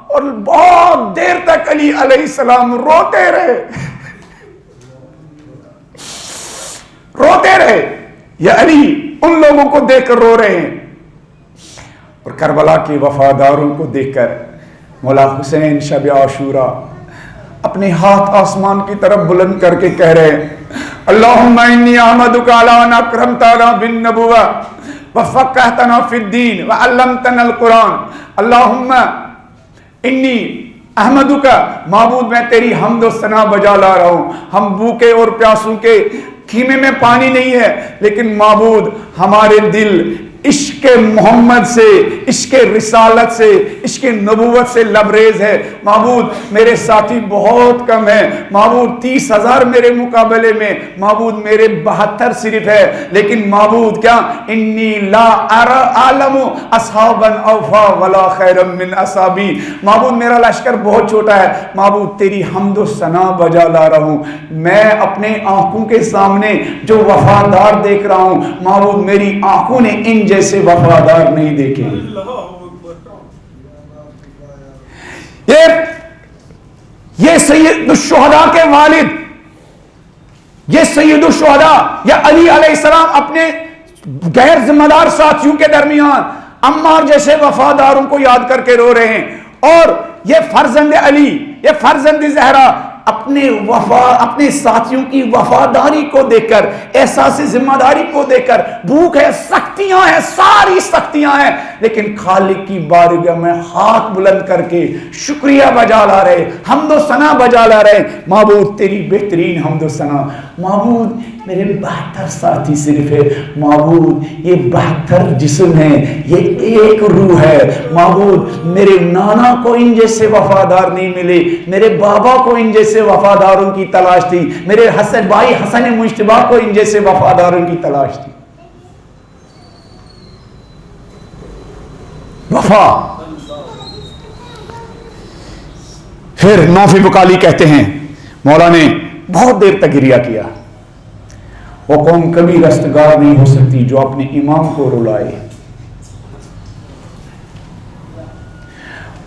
اور بہت دیر تک علی علیہ السلام روتے رہے. یا علی ان لوگوں کو دیکھ کر رو رہے ہیں, اور کربلا کے وفاداروں کو دیکھ کر مولا حسین شب عاشورہ اپنے ہاتھ آسمان کی طرف بلند کر کے کہہ رہے ہیں, اللہم انی احمدک علی ان اکرمتنا بالنبوہ وفقہتنا فی الدین وعلمتنا القرآن. اللہم انی احمدک, معبود میں تیری حمد و ثنا بجا لا رہا ہوں. ہم بھوکے اور پیاسوں کے خیمے میں پانی نہیں ہے, لیکن معبود ہمارے دل عشق محمد سے, عشق رسالت سے, عشق نبوت سے لبریز ہے. معبود میرے ساتھی بہت کم ہے, معبود 30,000 میرے مقابلے میں, معبود میرے 72 صرف ہے, لیکن معبود کیا, انی لا اعلم اصحابا اوفا ولا خیر من اصحابی. معبود میرا لشکر بہت چھوٹا ہے, معبود تیری حمد و ثنا بجا لا رہا ہوں. میں اپنے آنکھوں کے سامنے جو وفادار دیکھ رہا ہوں, معبود میری آنکھوں نے ان جیسے وفادار نہیں دیکھے. یہ سید الشہداء کے والد, یہ سید الشہداء یا علی علیہ السلام اپنے غیر ذمہ دار ساتھیوں کے درمیان عمار جیسے وفاداروں کو یاد کر کے رو رہے ہیں. اور یہ فرزند علی, یہ فرزند زہرا اپنے ساتھیوں کی وفاداری کو دیکھ کر, احساس ذمہ داری کو دیکھ کر, بھوک ہے, سختیاں ہیں, ساری سختیاں ہیں, لیکن خالق کی بارگاہ میں ہاتھ بلند کر کے شکریہ بجا لا رہے, حمد و ثنا بجا لا رہے. معبود تیری بہترین حمد و ثنا. معبود میرے 72 ساتھی صرف ہے, معبود یہ 72 جسم ہے, یہ ایک روح ہے. معبود میرے نانا کو ان جیسے وفادار نہیں ملے, میرے بابا کو ان جیسے وفاداروں کی تلاش تھی, میرے حسن بھائی حسن مجتبیٰ کو ان جیسے وفاداروں کی تلاش تھی. وفا. پھر نوفی بکالی کہتے ہیں مولا نے بہت دیر تک گریہ کیا. وہ قوم کبھی رستگار نہیں ہو سکتی جو اپنے امام کو رلائے.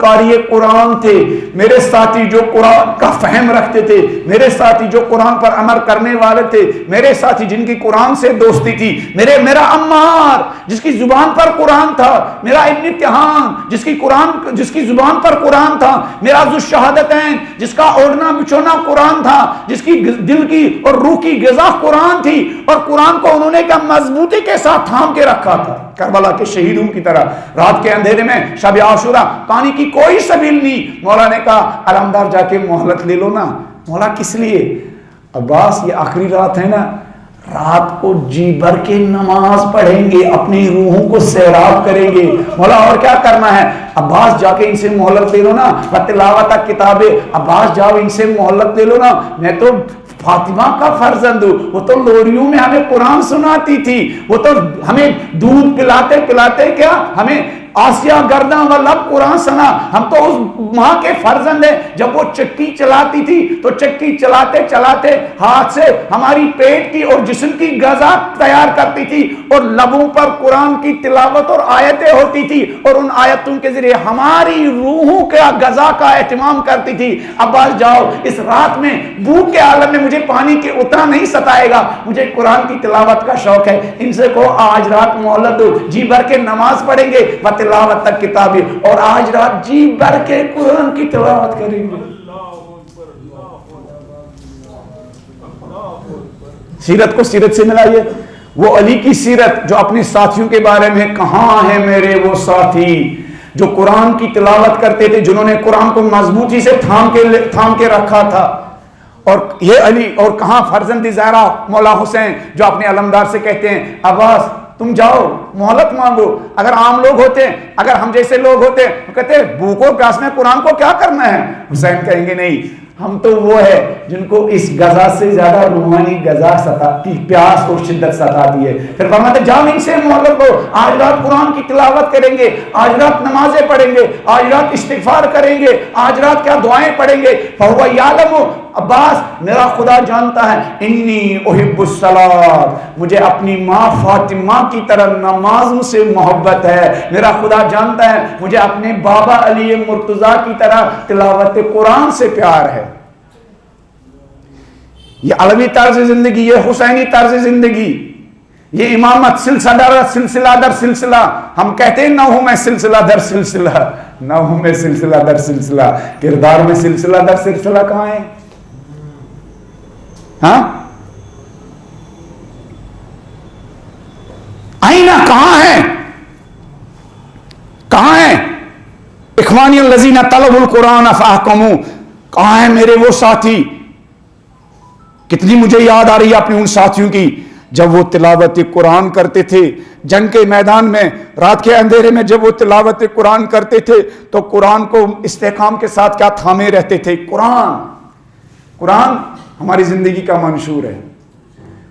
قاری قرآن تھے، میرے ساتھی جو قرآن کا فہم رکھتے تھے، میرے ساتھی جو قرآن پر عمل کرنے والے تھے، میرے ساتھی جن کی قرآن سے دوستی تھی، میرا عمار جس کی زبان پر قرآن تھا، میرا ابن تہان جس کی زبان پر قرآن تھا، میرا ذو الشہادتین جس کا اوڑھنا بچھونا قرآن تھا، جس کی دل کی اور روح کی غذا قرآن تھی، اور قرآن کو انہوں نے کیا مضبوطی کے ساتھ تھام کے رکھا تھا، کربلا کے شہیدوں کی طرح۔ رات کے اندھیرے میں شب عاشورہ پانی کی کوئی سبیل نہیں، مولا نے کہا علمدار جا کے مہلت لے لو نا۔ مولا کس لیے؟ عباس یہ آخری رات ہے نا، رات کو جی بھر کے نماز پڑھیں گے، اپنی روحوں کو سیراب کریں گے۔ مولا اور کیا کرنا ہے؟ عباس جا کے ان سے مہلت لے لو نا، تلاوت کتابیں، عباس جاؤ ان سے مہلت لے لو نا، میں تو فاطمہ کا فرزند ہوں، وہ تو لوریوں میں ہمیں قرآن سناتی تھی، وہ تو ہمیں دودھ پلاتے پلاتے کیا ہمیں آسیہ گرداں و لب قرآن سنا، ہم تو اس ماں کے فرزند ہیں۔ جب وہ چکی چلاتی تھی تو چکی چلاتے چلاتے ہاتھ سے ہماری پیٹ کی اور جسم کی غذا تیار کرتی تھی، اور لبوں پر قرآن کی تلاوت اور آیتیں ہوتی تھی، اور ان آیتوں کے ذریعے ہماری روحوں کا غذا کا اہتمام کرتی تھی۔ عباس جاؤ، اس رات میں بھوک کے عالم میں مجھے پانی کے اتنا نہیں ستائے گا، مجھے قرآن کی تلاوت کا شوق ہے، ان سے کہو آج رات مہلت دو، جی بھر کے نماز پڑھیں گے تلاوت تک کتابیں، اور آج رات جی بھر کے قرآن کی تلاوت کریں گے۔ سیرت کو سیرت سے ملائیے، وہ علی کی سیرت جو اپنے ساتھیوں کے بارے میں، کہاں ہیں میرے وہ ساتھی جو قرآن کی تلاوت کرتے تھے، جنہوں نے قرآن کو مضبوطی سے تھام کے رکھا تھا۔ اور یہ علی، اور کہاں فرزند زہرا مولا حسین جو اپنے علمدار سے کہتے ہیں عباس تم جاؤ مہلت مانگو۔ اگر عام لوگ ہوتے، اگر ہم جیسے لوگ ہوتے تو کہتے بھوک اور پیاس میں قرآن کو کیا کرنا ہے؟ حسین کہیں گے نہیں، ہم تو وہ ہے جن کو اس غذا سے زیادہ روحانی غذا ستاتی، پیاس اور شدت ستاتی ہے۔ پھر فرماتے جاؤ ان سے مہلت لو، آج رات قرآن کی تلاوت کریں گے، آج رات نمازیں پڑھیں گے، آج رات استغفار کریں گے، آج رات کیا دعائیں پڑھیں گے۔ فَهُوَ يَعْلَمُ، عباس میرا خدا جانتا ہے، انی احب الصلاۃ، مجھے اپنی ماں فاطمہ کی طرح نمازوں سے محبت ہے، میرا خدا جانتا ہے مجھے اپنے بابا علی مرتضیٰ کی طرح تلاوت قرآن سے پیار ہے۔ یہ علوی طرز زندگی، یہ حسینی طرز زندگی، یہ امامت سلسلہ در سلسلہ، ہم کہتے ہیں نہ ہوں میں سلسلہ در سلسلہ، نہ ہوں میں سلسلہ در سلسلہ، کردار میں سلسلہ در سلسلہ کہاں ہے؟ ہاں آئینہ کہاں ہے؟ کہاں ہے؟ اخوانی الذین طلبوا القرآن فاحکموا، کہاں ہیں میرے وہ ساتھی؟ کتنی مجھے یاد آ رہی ہے اپنے ان ساتھیوں کی جب وہ تلاوت قرآن کرتے تھے جنگ کے میدان میں، رات کے اندھیرے میں جب وہ تلاوت قرآن کرتے تھے تو قرآن کو استحکام کے ساتھ کیا تھامے رہتے تھے۔ قرآن ہماری زندگی کا منشور ہے۔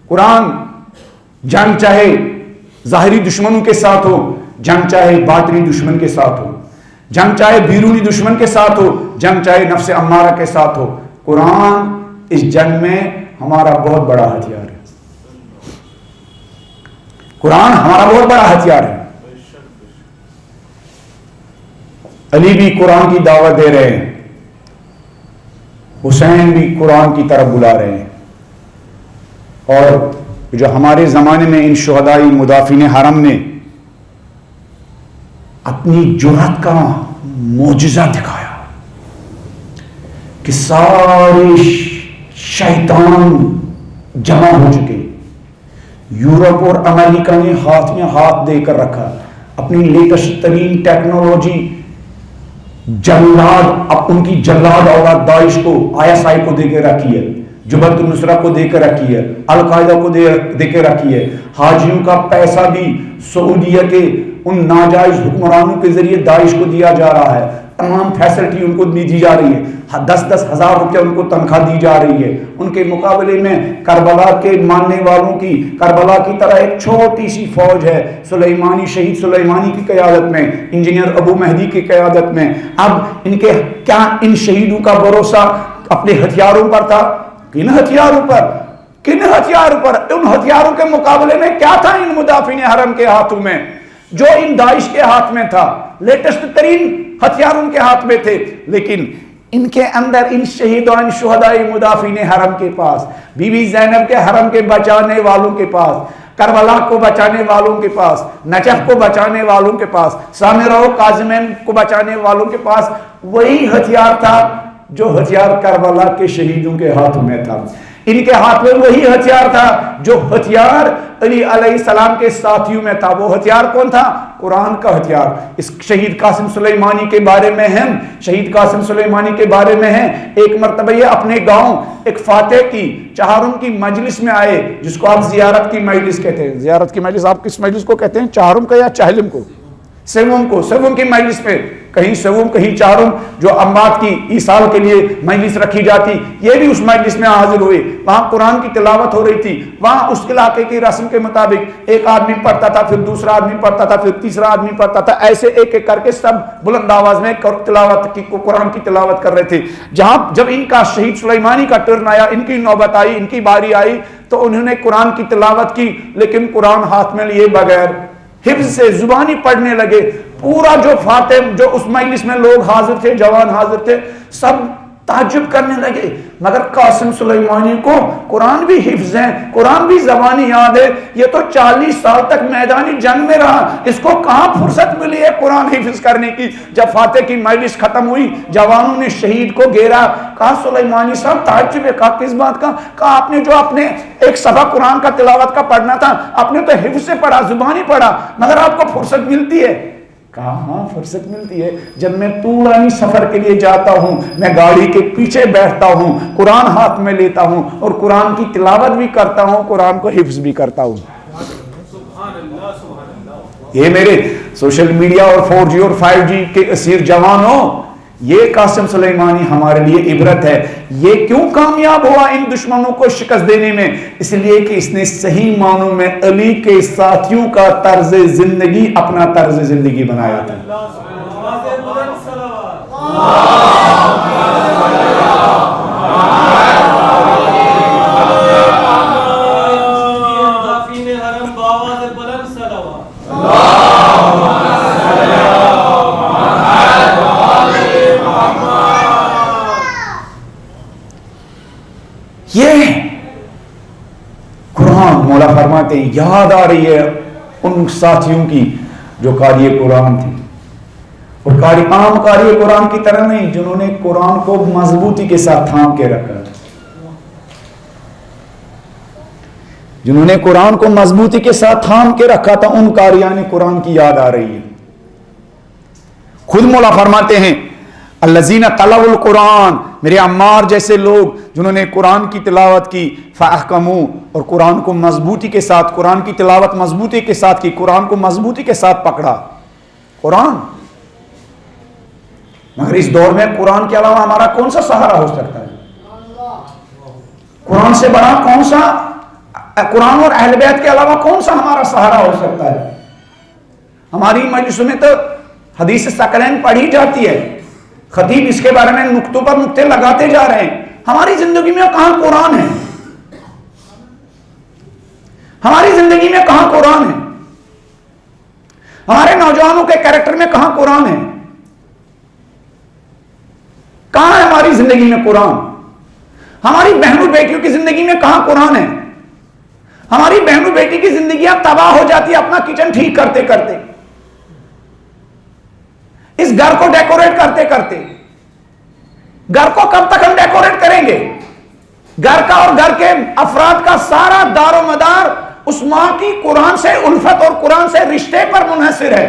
قرآن جنگ چاہے ظاہری دشمنوں کے ساتھ ہو، جنگ چاہے باطنی دشمن کے ساتھ ہو، جنگ چاہے بیرونی دشمن کے ساتھ ہو، جنگ چاہے نفس امارہ کے ساتھ ہو، قرآن اس جنگ میں ہمارا بہت بڑا ہتھیار ہے۔ قرآن ہمارا بہت بڑا ہتھیار ہے۔ علی بھی قرآن کی دعوت دے رہے ہیں، حسین بھی قرآن کی طرف بلا رہے ہیں، اور جو ہمارے زمانے میں ان شہدائی مدافعین حرم نے اپنی جرأت کا معجزہ دکھایا کہ سارے شیطان جمع ہو چکے، یورپ اور امریکہ نے ہاتھ میں ہاتھ دے کر رکھا، اپنی لیٹسٹ ترین ٹیکنالوجی جلاد، اب ان کی جلاد اولاد داعش کو، ISI کو دے کے رکھی ہے، جبہت النصرہ کو دے کر رکھی ہے، القاعدہ کو دے کے رکھی ہے، حاجیوں کا پیسہ بھی سعودیہ کے ان ناجائز حکمرانوں کے ذریعے داعش کو دیا جا رہا ہے، تمام فیسلٹی ان کو دی جا رہی ہے، 10-10 ہزار روپیہ ان کو تنخواہ دی جا رہی ہے۔ ان کے مقابلے میں کربلا کے ماننے والوں کی، کربلا کی طرح ایک چھوٹی سی فوج ہے سلیمانی، شہید سلیمانی کی قیادت میں، انجینئر ابو مہدی کی قیادت میں۔ اب ان کے کیا ان شہیدوں کا بھروسہ اپنے ہتھیاروں پر تھا؟ کن ہتھیاروں پر؟ کن ہتھیاروں پر؟ ان ہتھیاروں کے مقابلے میں کیا تھا ان مدافعین حرم کے ہاتھوں میں؟ جو ان داعش کے ہاتھ میں تھا، لیٹسٹ ترین ہتھیار ان کے ہاتھ میں تھے، لیکن ان کے اندر ان شہیدوں، ان شہداء مدافعین حرم کے پاس، بی بی زینب کے حرم کے بچانے والوں کے پاس، کربلا کو بچانے والوں کے پاس، نجف کو بچانے والوں کے پاس، سامرہ و کاظمین کو بچانے والوں کے پاس وہی ہتھیار تھا جو ہتھیار کربلا کے شہیدوں کے ہاتھ میں تھا۔ ان کے ہاتھ میں وہی ہتھیار تھا جو ہتھیار علی علیہ السلام کے ساتھیوں میں تھا۔ وہ ہتھیار کون تھا؟ قرآن کا ہتھیار۔ اس شہید قاسم سلیمانی کے بارے میں ہیں، شہید قاسم سلیمانی کے بارے میں ہیں، ایک مرتبہ یہ اپنے گاؤں ایک فاتح کی چہارم کی مجلس میں آئے، جس کو آپ زیارت کی مجلس کہتے ہیں۔ زیارت کی مجلس آپ کس مجلس کو کہتے ہیں؟ چہارم کا یا چہلم کو؟ سیوم کو، سیوم کی مجلس میں، کہیں سیوم کہیں چہارم، جو اموات کی ایصال کے لیے مجلس رکھی جاتی، یہ بھی اس مجلس میں حاضر ہوئے۔ وہاں قرآن کی تلاوت ہو رہی تھی۔ وہاں اس علاقے کی رسم کے مطابق ایک آدمی پڑھتا تھا، پھر دوسرا آدمی پڑھتا تھا، پھر تیسرا آدمی پڑھتا تھا، ایسے ایک ایک کر کے سب بلند آواز میں قرآن کی تلاوت کر رہے تھے۔ جب ان کا شہید سلیمانی کا ٹرن آیا، ان کی نوبت آئی، ان کی باری آئی، تو انہوں نے قرآن کی تلاوت کی، لیکن قرآن ہاتھ میں لیے بغیر حفظ سے زبانی پڑھنے لگے۔ پورا جو فاتح، جو اس مجلس میں لوگ حاضر تھے، جوان حاضر تھے، سب تعجب کرنے لگے، مگر قاسم سلیمانی کو قرآن بھی حفظ ہے، قرآن بھی زبانی یاد ہے، یہ تو 40 سال تک میدانی جنگ میں رہا، اس کو کہاں فرصت ملی ہے قرآن حفظ کرنے کی؟ جب فاتح کی مجلس ختم ہوئی، جوانوں نے شہید کو گھیرا، کہا سلیمانی صاحب تعجب ہے، کہا کس بات کا؟ کہا آپ نے جو اپنے ایک صفحہ قرآن کا تلاوت کا پڑھنا تھا، آپ نے تو حفظ سے پڑھا، زبانی پڑھا، مگر آپ کو فرصت ملتی ہے؟ کہا ہاں فرصت ملتی ہے، جب میں طولانی سفر کے لیے جاتا ہوں، میں گاڑی کے پیچھے بیٹھتا ہوں، قرآن ہاتھ میں لیتا ہوں اور قرآن کی تلاوت بھی کرتا ہوں، قرآن کو حفظ بھی کرتا ہوں۔ یہ میرے سوشل میڈیا اور 4G اور 5G کے اسیر جوانوں، یہ قاسم سلیمانی ہمارے لیے عبرت ہے۔ یہ کیوں کامیاب ہوا ان دشمنوں کو شکست دینے میں؟ اس لیے کہ اس نے صحیح معنوں میں علی کے ساتھیوں کا طرز زندگی اپنا طرز زندگی بنایا تھا۔ یہ قرآن مولا فرماتے ہیں یاد آ رہی ہے ان ساتھیوں کی جو قاری قرآن تھی، اور عام قاری قرآن کی طرح نہیں، جنہوں نے قرآن کو مضبوطی کے ساتھ تھام کے رکھا، جنہوں نے قرآن کو مضبوطی کے ساتھ تھام کے رکھا تھا، ان قاریان قرآن کی یاد آ رہی ہے۔ خود مولا فرماتے ہیں الذین تلوا القرآن، میرے عمار جیسے لوگ جنہوں نے قرآن کی تلاوت کی، فاحکموا، اور قرآن کو مضبوطی کے ساتھ، قرآن کی تلاوت مضبوطی کے ساتھ کی، قرآن کو مضبوطی کے ساتھ پکڑا۔ قرآن، مگر اس دور میں قرآن کے علاوہ ہمارا کون سا سہارا ہو سکتا ہے؟ قرآن سے بڑا کون سا، قرآن اور اہل بیت کے علاوہ کون سا ہمارا سہارا ہو سکتا ہے؟ ہماری مجلسوں میں تو حدیث ثقلین پڑھی جاتی ہے، خطیب اس کے بارے میں نقطوں پر نقطے لگاتے جا رہے ہیں، ہماری زندگی میں کہاں قرآن ہے؟ ہماری زندگی میں کہاں قرآن ہے؟ ہمارے نوجوانوں کے کیریکٹر میں کہاں قرآن ہے؟ کہاں ہے ہماری زندگی میں قرآن؟ ہماری بہنوں بیٹیوں کی زندگی میں کہاں قرآن ہے؟ ہماری بہنوں بیٹی کی زندگیاں تباہ ہو جاتی ہے اپنا کچن ٹھیک کرتے کرتے، اس گھر کو ڈیکوریٹ کرتے کرتے۔ گھر کو کب تک ہم ڈیکوریٹ کریں گے؟ گھر کا اور گھر کے افراد کا سارا دار و مدار اس ماں کی قرآن سے الفت اور قرآن سے رشتے پر منحصر ہے۔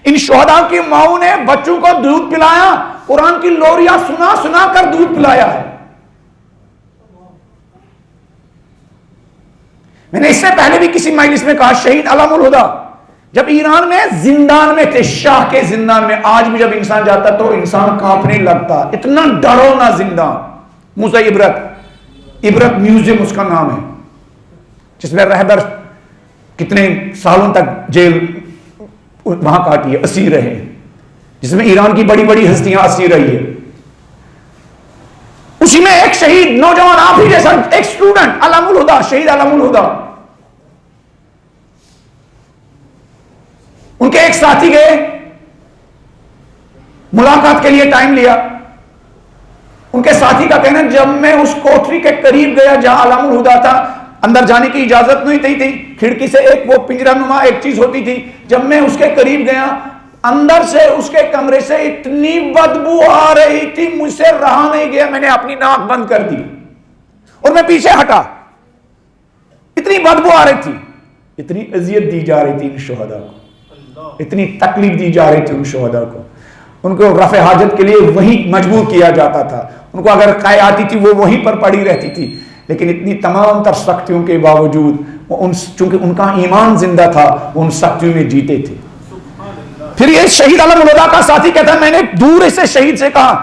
ان شہداء کی ماؤں نے بچوں کو دودھ پلایا، قرآن کی لوریاں سنا سنا کر دودھ پلایا ہے۔ میں نے اس سے پہلے بھی کسی مجلس میں کہا، شہید علم الہدا جب ایران میں زندان میں تھے، شاہ کے زندان میں، آج بھی جب انسان جاتا تو انسان کانپنے لگتا، اتنا ڈرونا زندان۔ موزہ عبرت میوزیم اس کا نام ہے، جس میں رہبر کتنے سالوں تک جیل وہاں کاٹی ہے، اسیر رہے، جس میں ایران کی بڑی بڑی ہستیاں اسیر رہی ہے۔ اسی میں ایک شہید نوجوان آپ ہی جیسا ایک اسٹوڈنٹ، علم الہدا، شہید علم الہدا، ان کے ایک ساتھی گئے, ملاقات کے لیے ٹائم لیا. ان کے ساتھی کا کہنا جب میں اس کوٹری کے قریب گیا جہاں علام الہدا تھا, اندر جانے کی اجازت نہیں تھی, کھڑکی سے ایک وہ پنجرہ نما ایک چیز ہوتی تھی, جب میں اس کے قریب گیا اندر سے اس کے کمرے سے اتنی بدبو آ رہی تھی مجھ سے رہا نہیں گیا, میں نے اپنی ناک بند کر دی اور میں پیچھے ہٹا. اتنی بدبو آ رہی تھی, اتنی اذیت دی جا رہی تھی ان شہداء کو, اتنی تکلیف دی جا رہی تھی ان شہداء کو. ان کو رفع حاجت کے لیے وہی مجبور کیا جاتا تھا, ان کو اگر قائے آتی تھی وہ وہیں پر پڑی رہتی تھی, لیکن اتنی تمام تر سختیوں کے باوجود چونکہ ان کا ایمان زندہ تھا وہ ان سختیوں میں جیتے تھے. پھر یہ شہید علم الہدا کا ساتھی کہتا ہے میں نے دور سے شہید سے کہا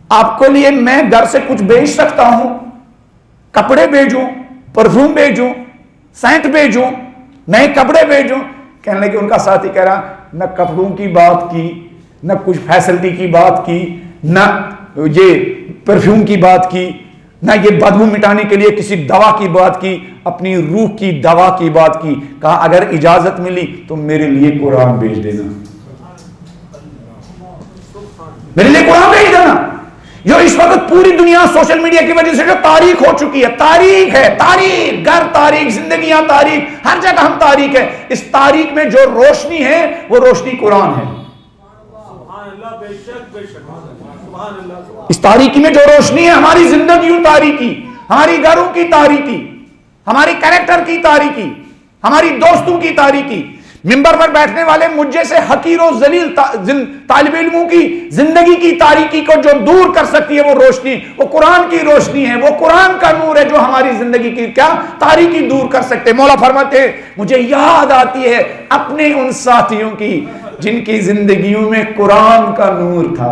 آپ کو لیے میں گھر سے کچھ بیچ سکتا ہوں, کپڑے بھیجوں, پرفیوم بھیجوں, سینٹ بھیجوں, نئے کپڑے بھیجوں. کہنے لگے ان کا ساتھی کہہ رہا نہ کپڑوں کی بات کی, نہ کچھ فیسلٹی کی بات کی, نہ یہ پرفیوم کی بات کی, نہ یہ بدبو مٹانے کے لیے کسی دوا کی بات کی, اپنی روح کی دوا کی بات کی. کہا اگر اجازت ملی تو میرے لیے قرآن بھیج دینا, میرے لیے قرآن بھیج دینا. جو اس وقت پوری دنیا سوشل میڈیا کی وجہ سے جو تاریخ ہو چکی ہے, تاریخ ہے, تاریخ, گھر تاریخ, زندگیاں تاریخ, ہر جگہ ہم تاریخ ہے. اس تاریخ میں جو روشنی ہے وہ روشنی قرآن ہے. اس تاریکی میں جو روشنی ہے ہماری زندگیوں تاریکی, ہماری گھروں کی تاریکی, ہماری کریکٹر کی تاریکی, ہماری دوستوں کی تاریکی. منبر پر بیٹھنے والے مجھ جیسے حقیر و ذلیل طالب علموں کی زندگی کی تاریکی کو جو دور کر سکتی ہے وہ روشنی, وہ قرآن کی روشنی ہے, وہ قرآن کا نور ہے جو ہماری زندگی کی کیا تاریکی دور کر سکتے. مولا فرماتے ہیں مجھے یاد آتی ہے اپنے ان ساتھیوں کی جن کی زندگیوں میں قرآن کا نور تھا.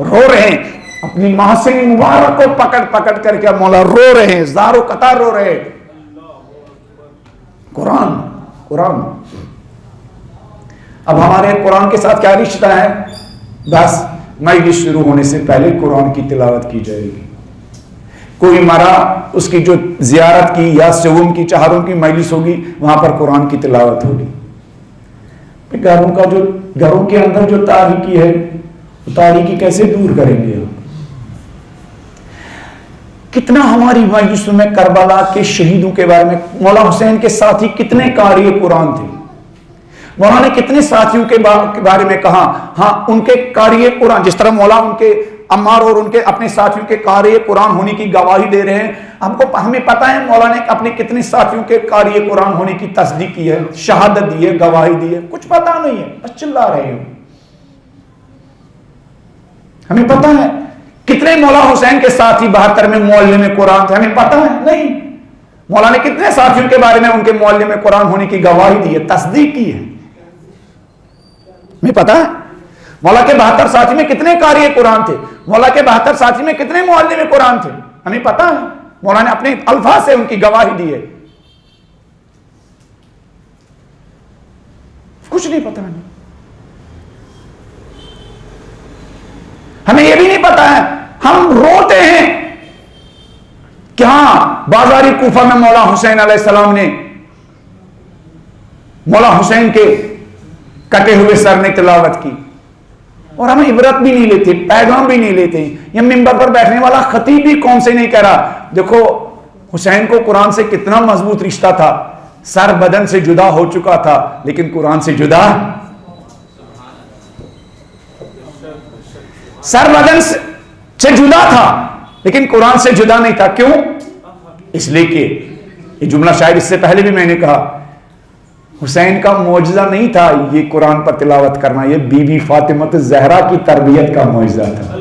رو رہے ہیں اپنی محاسن مبارک کو پکڑ پکڑ کر کے, مولا رو رہے ہیں, زار و قطار رو رہے ہیں. قرآن قرآن. اب ہمارے قرآن کے ساتھ کیا رشتہ ہے؟ بس مجلس شروع ہونے سے پہلے قرآن کی تلاوت کی جائے گی. کوئی مرا اس کی جو زیارت کی یا سوم کی چہاروں کی مجلس ہوگی وہاں پر قرآن کی تلاوت ہوگی. گھروں کے اندر جو تاریکی ہے وہ تاریکی کیسے دور کریں گے؟ کتنا ہماری مجلسوں میں کربلا کے شہیدوں کے بارے میں, مولا حسین کے ساتھی کتنے قاری قرآن تھے, مولا نے کتنے ساتھیوں کے بارے میں کہا ہاں ان کے قاری قرآن, جس طرح مولا ان کے عمار اور ان کے اپنے ساتھیوں کے قاری قرآن ہونے کی گواہی دے رہے ہیں. ہمیں پتہ ہے مولا نے اپنے کتنے ساتھیوں کے قاری قرآن ہونے کی تصدیق کی ہے, شہادت دی ہے, گواہی دی ہے. کچھ پتہ نہیں ہے, بس چلا رہے ہیں. ہمیں پتہ ہے کتنے مولا حسین کے ساتھی 72 میں معلم قرآن تھے, ہمیں پتہ ہے نہیں. مولا نے کتنے ساتھیوں کے بارے میں ان کے معلم قرآن ہونے کی گواہی دی ہے, تصدیق کی ہے, ہمیں پتہ ہے. مولا کے 72 ساتھی میں کتنے قاری قرآن تھے, مولا کے 72 ساتھی میں کتنے معلم قرآن تھے, ہمیں پتہ ہے. مولا نے اپنے الفاظ سے ان کی گواہی دی ہے. کچھ نہیں پتہ نہیں. ہمیں یہ بھی نہیں پتا ہے, ہم روتے ہیں کہ ہاں بازاری کوفہ میں مولا حسین علیہ السلام نے مولا حسین کے کٹے ہوئے سر نے تلاوت کی, اور ہم عبرت بھی نہیں لیتے, پیغام بھی نہیں لیتے. یہ منبر پر بیٹھنے والا خطیب بھی کون سے نہیں کہہ رہا دیکھو حسین کو قرآن سے کتنا مضبوط رشتہ تھا, سر بدن سے جدا ہو چکا تھا لیکن قرآن سے جدا, سر بدن سے جدا تھا لیکن قرآن سے جدا نہیں تھا. کیوں؟ اس لیے کہ یہ جملہ شاید اس سے پہلے بھی میں نے کہا, حسین کا معجزہ نہیں تھا یہ قرآن پر تلاوت کرنا, یہ بی بی فاطمہ زہرا کی تربیت کا معجزہ تھا.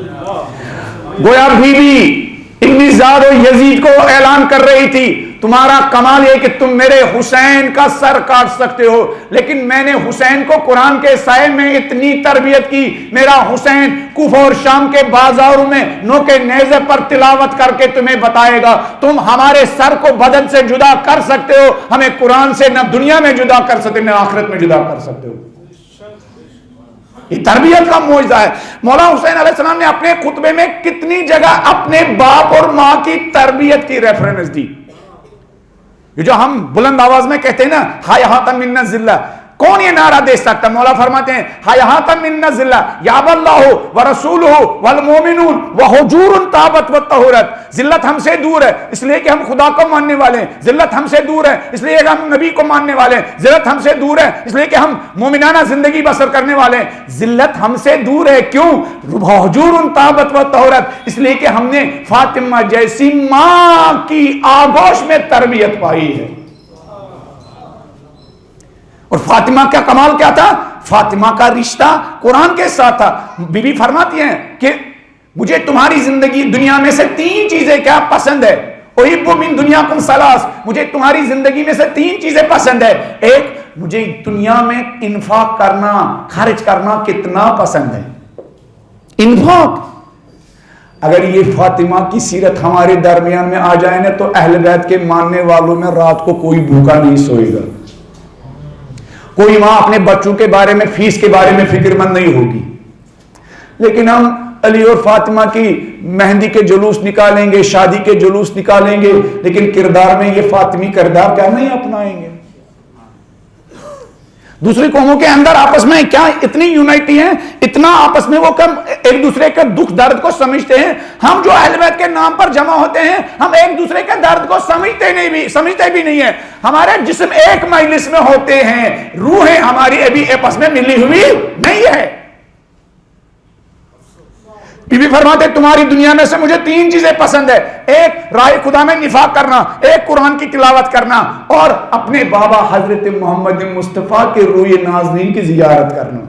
گویا بی بی ابن زاد و یزید کو اعلان کر رہی تھی تمہارا کمال یہ کہ تم میرے حسین کا سر کاٹ سکتے ہو, لیکن میں نے حسین کو قرآن کے سائے میں اتنی تربیت کی, میرا حسین کوفہ اور شام کے بازاروں میں نوکے نیزے پر تلاوت کر کے تمہیں بتائے گا تم ہمارے سر کو بدن سے جدا کر سکتے ہو, ہمیں قرآن سے نہ دنیا میں جدا کر سکتے نہ آخرت میں جدا کر سکتے ہو. یہ تربیت کا معجزہ ہے. مولا حسین علیہ السلام نے اپنے خطبے میں کتنی جگہ اپنے باپ اور ماں کی تربیت کی ریفرنس دی. یہ جو ہم بلند آواز میں کہتے ہیں نا ہائے ہاتم من الذلہ, کون یہ نعرہ دے سکتا؟ مولا فرماتے ہیں حیاۃ من نزلہ یاب اللہ ورسولہ والمومنون وحجور طابت وطہورت. ذلت ہم سے دور ہے اس لیے کہ ہم خدا کو ماننے والے ہیں. ذلت ہم سے دور ہے اس لیے کہ ہم نبی کو ماننے والے ہیں. ذلت ہم سے دور ہے اس لیے کہ ہم مومنانہ زندگی بسر کرنے والے ہیں. ذلت ہم سے دور ہے کیوں؟ حجور طابت وطہورت، اس لیے کہ ہم نے فاطمہ جیسی ماں کی آغوش میں تربیت پائی ہے. اور فاطمہ کا کمال کیا تھا؟ فاطمہ کا رشتہ قرآن کے ساتھ تھا. بی بی فرماتی ہیں کہ مجھے تمہاری زندگی دنیا میں سے 3 چیزیں کیا پسند ہے. احب من دنیاکم ثلاث، مجھے تمہاری زندگی میں سے 3 چیزیں پسند ہے. ایک، مجھے دنیا میں انفاق کرنا، خرچ کرنا کتنا پسند ہے. انفاق. اگر یہ فاطمہ کی سیرت ہمارے درمیان میں آ جائے نا تو اہل بیت کے ماننے والوں میں رات کو کوئی بھوکا نہیں سوئے گا. کوئی ماں اپنے بچوں کے بارے میں، فیس کے بارے میں فکر مند نہیں ہوگی. لیکن ہم علی اور فاطمہ کی مہندی کے جلوس نکالیں گے، شادی کے جلوس نکالیں گے، لیکن کردار میں یہ فاطمی کردار کیا نہیں اپنائیں گے. دوسری قوموں کے اندر آپس میں کیا اتنی یونائٹی ہے، اتنا آپس میں وہ کم ایک دوسرے کے دکھ درد کو سمجھتے ہیں. ہم جو اہل بیت کے نام پر جمع ہوتے ہیں ہم ایک دوسرے کے درد کو سمجھتے بھی نہیں ہیں. ہمارے جسم ایک مجلس میں ہوتے ہیں، روحیں ہماری ابھی آپس میں ملی ہوئی نہیں ہے. بی بی فرماتے تمہاری دنیا میں سے مجھے 3 چیزیں پسند ہے. ایک، راہ خدا میں نفاق کرنا، ایک قرآن کی تلاوت کرنا، اور اپنے بابا حضرت محمد مصطفیٰ کے روئے نازنین کی زیارت کرنا.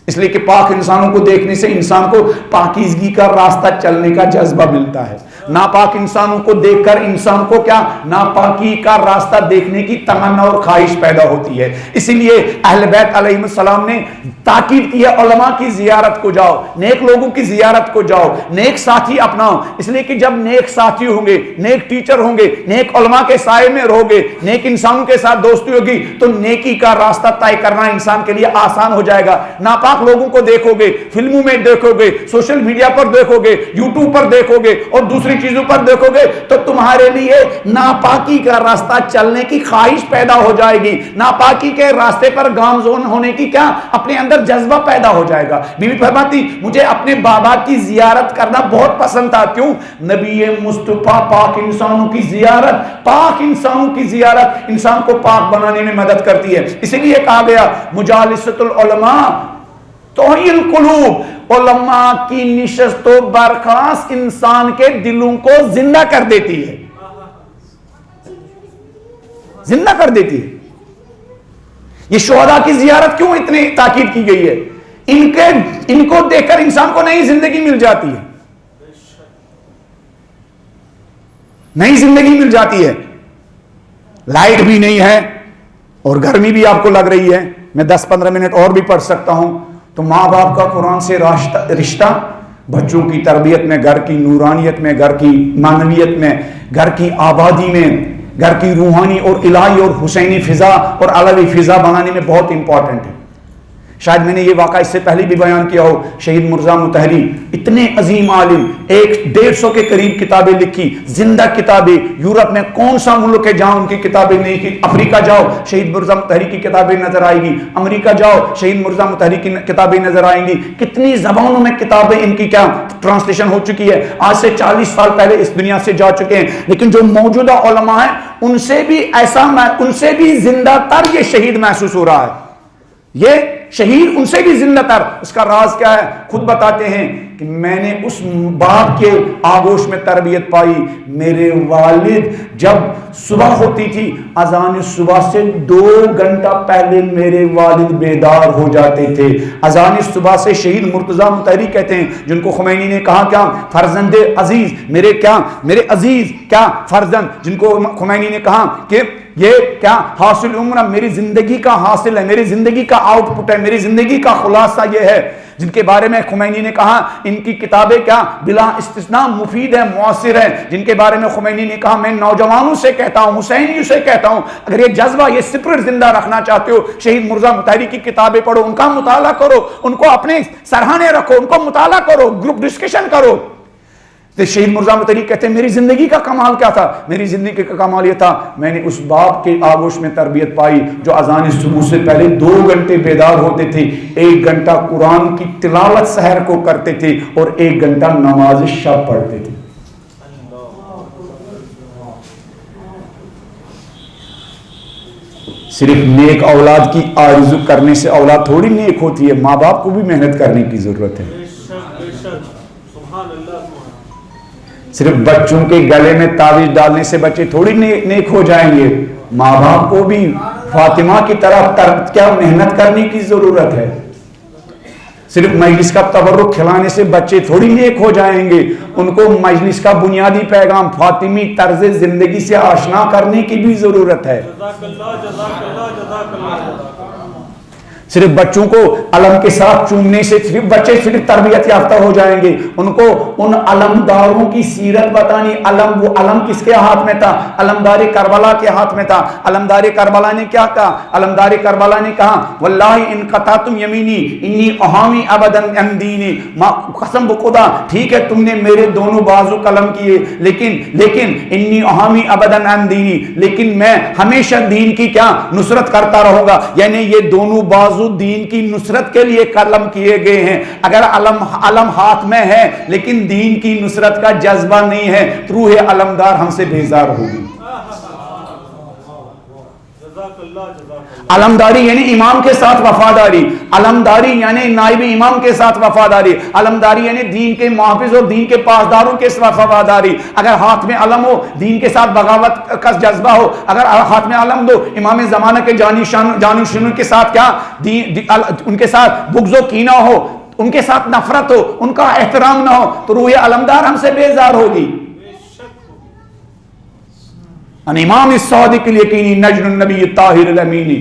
اس لیے کہ پاک انسانوں کو دیکھنے سے انسان کو پاکیزگی کا راستہ چلنے کا جذبہ ملتا ہے. ناپاک انسانوں کو دیکھ کر انسان کو کیا ناپاکی کا راستہ دیکھنے کی تمنا اور خواہش پیدا ہوتی ہے. اسی لیے اہل بیت علیہ السلام نے تاکید کی ہے علماء کی زیارت کو جاؤ، نیک لوگوں کی زیارت کو جاؤ، نیک ساتھی اپناؤ. اس لیے کہ جب نیک ساتھی ہوں گے، نیک ٹیچر ہوں گے، نیک علماء کے سائے میں رہو گے، نیک انسانوں کے ساتھ دوستی ہوگی تو نیکی کا راستہ طے کرنا انسان کے لیے آسان ہو جائے گا. ناپاک لوگوں کو دیکھو گے، فلموں میں دیکھو گے، سوشل میڈیا پر دیکھو گے، یوٹیوب پر دیکھو گے اور دوسری چیزوں پر دیکھو گے تو تمہارے لیے ناپاکی کا راستہ چلنے کی خواہش پیدا ہو جائے گی. ناپاکی کے راستے پر گامزن ہونے کی کیا اپنے اندر جذبہ پیدا ہو جائے گا. بی بی فرماتی مجھے اپنے بابا کی زیارت کرنا بہت پسند تھا. کیوں؟ نبی مصطفیٰ پاک انسانوں کی زیارت، پاک انسانوں کی زیارت انسان کو پاک بنانے میں مدد کرتی ہے. اسی لیے کہا گیا مجالست العلماء توحی القلوب، علماء کی نشست و برخاست انسان کے دلوں کو زندہ کر دیتی ہے، زندہ کر دیتی ہے. یہ شہداء کی زیارت کیوں اتنی تاکید کی گئی ہے؟ ان کو دیکھ کر انسان کو نئی زندگی مل جاتی ہے، نئی زندگی مل جاتی ہے. لائٹ بھی نہیں ہے اور گرمی بھی آپ کو لگ رہی ہے. میں 10-15 منٹ اور بھی پڑھ سکتا ہوں. تو ماں باپ کا قرآن سے رشتہ بچوں کی تربیت میں، گھر کی نورانیت میں، گھر کی معنویت میں، گھر کی آبادی میں، گھر کی روحانی اور الہی اور حسینی فضا اور علوی فضا بنانے میں بہت امپورٹنٹ ہے. شاید میں نے یہ واقعہ اس سے پہلے بھی بیان کیا ہو. شہید مرزا مطہری اتنے عظیم عالم، 150 کے قریب کتابیں لکھی، زندہ کتابیں. یورپ میں کون سا ملک ہے جہاں ان کی کتابیں نہیں کی؟ افریقہ جاؤ شہید مرزا مطہری کی کتابیں نظر آئے گی، امریکہ جاؤ شہید مرزا مطہری کی کتابیں نظر آئیں گی. کتنی زبانوں میں کتابیں ان کی کیا ٹرانسلیشن ہو چکی ہے. آج سے 40 سال پہلے اس دنیا سے جا چکے ہیں. لیکن جو موجودہ علماء ہیں ان سے بھی زندہ تر یہ شہید محسوس ہو رہا ہے. یہ شہید ان سے بھی زندہ تر. اس کا راز کیا ہے؟ خود بتاتے ہیں کہ میں نے اس باپ کے آغوش میں تربیت پائی. میرے والد جب صبح ہوتی تھی اذان صبح سے 2 گھنٹہ پہلے میرے والد بیدار ہو جاتے تھے. اذان صبح سے شہید مرتضیٰ مطہری کہتے ہیں جن کو خمینی نے کہا کیا فرزند عزیز، میرے عزیز کیا فرزند، جن کو خمینی نے کہا کہ یہ کیا حاصل عمر میری زندگی کا حاصل ہے، میری زندگی کا آؤٹ پٹ ہے، میری زندگی کا خلاصہ یہ ہے. جن کے بارے میں خمینی نے کہا ان کی کتابیں کیا بلا استثناء مفید ہے، مؤثر ہے. جن کے بارے میں خمینی نے کہا میں نوجوانوں سے کہتا ہوں، حسینیوں سے کہتا ہوں، اگر یہ جذبہ یہ اسپرٹ زندہ رکھنا چاہتے ہو شہید مرزا مطہری کی کتابیں پڑھو، ان کا مطالعہ کرو، ان کو اپنے سرہانے رکھو، ان کو مطالعہ کرو، گروپ ڈسکشن کرو. تو شہید مرزا احمد علی کہتے ہیں میری زندگی کا کمال کیا تھا؟ میری زندگی کا کمال یہ تھا میں نے اس باپ کے آغوش میں تربیت پائی جو اذان صبح سے پہلے 2 گھنٹے بیدار ہوتے تھے، 1 گھنٹہ قرآن کی تلاوت سحر کو کرتے تھے اور 1 گھنٹہ نماز شب پڑھتے تھے۔ صرف نیک اولاد کی آرزو کرنے سے اولاد تھوڑی نیک ہوتی ہے، ماں باپ کو بھی محنت کرنے کی ضرورت ہے۔ صرف بچوں کے گلے میں تعویذ ڈالنے سے بچے تھوڑی نیک ہو جائیں گے، ماں باپ کو بھی فاطمہ کی طرح کیا محنت کرنے کی ضرورت ہے۔ صرف مجلس کا تبرک کھلانے سے بچے تھوڑی نیک ہو جائیں گے، ان کو مجلس کا بنیادی پیغام فاطمی طرز زندگی سے آشنا کرنے کی بھی ضرورت ہے۔ صرف بچوں کو علم کے ساتھ چومنے سے صرف بچے صرف تربیت یافتہ ہو جائیں گے، ان کو ان علمداروں کی سیرت بتانی۔ وہ علم کس کے ہاتھ میں تھا؟ علمدار کربلا کے ہاتھ میں تھا۔ علمدار کربلا نے کیا کہا؟ علمدار کربلا نے کہا واللہ ان قطعتم یمینی انی احامی ابدا عن دینی، قسم بخدا ٹھیک ہے تم نے میرے دونوں بازو قلم کیے لیکن انی احامی ابدا عن دینی، لیکن میں ہمیشہ دین کی کیا نصرت کرتا رہوں گا۔ یعنی یہ دونوں بازو دین کی نصرت کے لیے قلم کیے گئے ہیں۔ اگر علم ہاتھ میں ہے لیکن دین کی نصرت کا جذبہ نہیں ہے تو روح علمدار ہم سے بیزار ہوگی۔ علمداری یعنی امام کے ساتھ وفاداری، علمداری یعنی نائب امام کے ساتھ وفاداری، علمداری یعنی دین کے محافظ اور دین کے پاسداروں کے ساتھ وفاداری۔ اگر ہاتھ میں علم ہو دین کے ساتھ بغاوت کا جذبہ ہو، اگر ہاتھ میں علم دو امام زمانہ کے جانشینوں کے ساتھ کیا ان کے ساتھ بغض و کینہ ہو، ان کے ساتھ نفرت ہو، ان کا احترام نہ ہو تو روح علمدار ہم سے بیزار ہوگی۔ ان امام الصادق الیقینی نجل النبی الطاہر الامینی،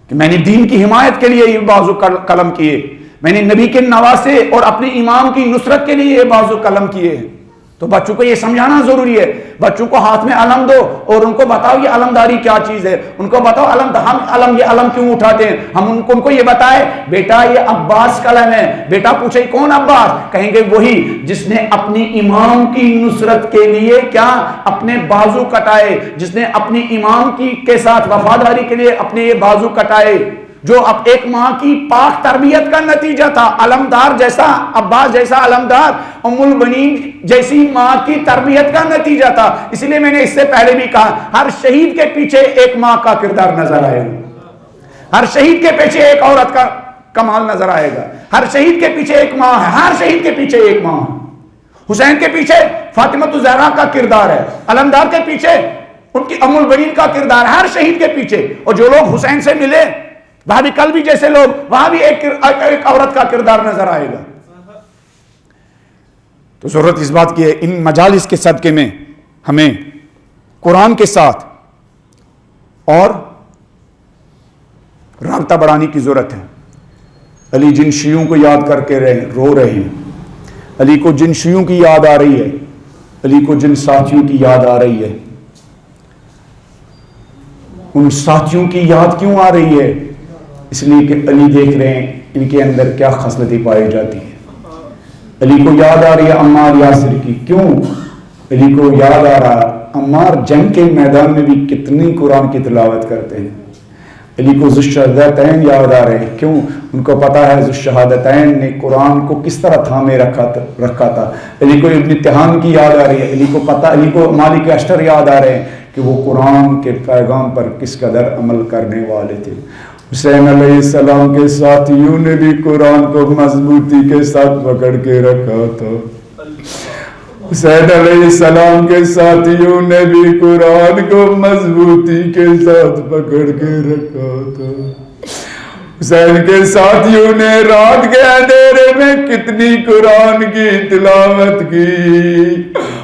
کہ میں نے دین کی حمایت کے لیے یہ بازو قلم کیے، میں نے نبی کے نواسے اور اپنے امام کی نصرت کے لیے یہ بازو قلم کیے۔ تو بچوں کو یہ سمجھانا ضروری ہے، بچوں کو ہاتھ میں علم دو اور ان کو بتاؤ یہ علمداری کیا چیز ہے، ان کو بتاؤ ہم یہ علم کیوں اٹھاتے ہیں، ہم ان کو یہ بتائے بیٹا یہ عباس قلم ہے۔ بیٹا پوچھے کون عباس؟ کہیں گے وہی جس نے اپنی امام کی نصرت کے لیے کیا اپنے بازو کٹائے، جس نے اپنی امام کے ساتھ وفاداری کے لیے اپنے یہ بازو کٹائے، جو اب ایک ماں کی پاک تربیت کا نتیجہ تھا۔ علمدار جیسا عباس جیسا علمدار ام البنین جیسی ماں کی تربیت کا نتیجہ تھا۔ اس لیے میں نے اس سے پہلے بھی کہا ہر شہید کے پیچھے ایک ماں کا کردار نظر آئے گا، ہر شہید کے پیچھے ایک عورت کا کمال نظر آئے گا، ہر شہید کے پیچھے ایک ماں ہے، ہر شہید کے پیچھے ایک ماں ہے۔ حسین کے پیچھے فاطمہ الزہرا کا کردار ہے، علمدار کے پیچھے ان کی ام البنین کا کردار ہے، ہر شہید کے پیچھے۔ اور جو لوگ حسین سے ملے وہاں بھی کل بھی جیسے لوگ وہاں بھی ایک عورت کا کردار نظر آئے گا۔ تو ضرورت اس بات کی ہے ان مجالس کے صدقے میں ہمیں قرآن کے ساتھ اور رابطہ بڑھانے کی ضرورت ہے۔ علی جن شیعوں کو یاد کر کے رو رہے ہیں، علی کو جن شیعوں کی یاد آ رہی ہے، علی کو جن ساتھیوں کی یاد آ رہی ہے، ان ساتھیوں کی یاد کیوں آ رہی ہے؟ اس لیے کہ علی دیکھ رہے ہیں ان کے اندر کیا خصلتیں پائی جاتی ہیں۔ علی کو یاد آ رہی ہے عمار یاسر کی، کیوں؟ علی کو یاد آ رہا عمار جنگ کے میدان میں بھی کتنی قرآن کی تلاوت کرتے ہیں۔ علی کو ذوالشہادتین یاد آ رہے ہیں، کیوں؟ ان کو پتا ہے ذوالشہادتین نے قرآن کو کس طرح تھامے رکھا تھا۔ علی کو ابن تہان کی یاد آ رہی ہے، علی کو مالک اشتر یاد آ رہے ہیں کہ وہ قرآن کے پیغام پر کس قدر عمل کرنے والے تھے۔ حسین علیہ السلام کے ساتھیوں نے بھی قرآن کو مضبوطی کے ساتھ پکڑ کے رکھا تھا، حسین علیہ السلام کے ساتھیوں نے بھی قرآن کو مضبوطی کے ساتھ پکڑ کے رکھا تھا۔ حسین کے ساتھیوں نے رات کے اندھیرے میں کتنی قرآن کی تلاوت کی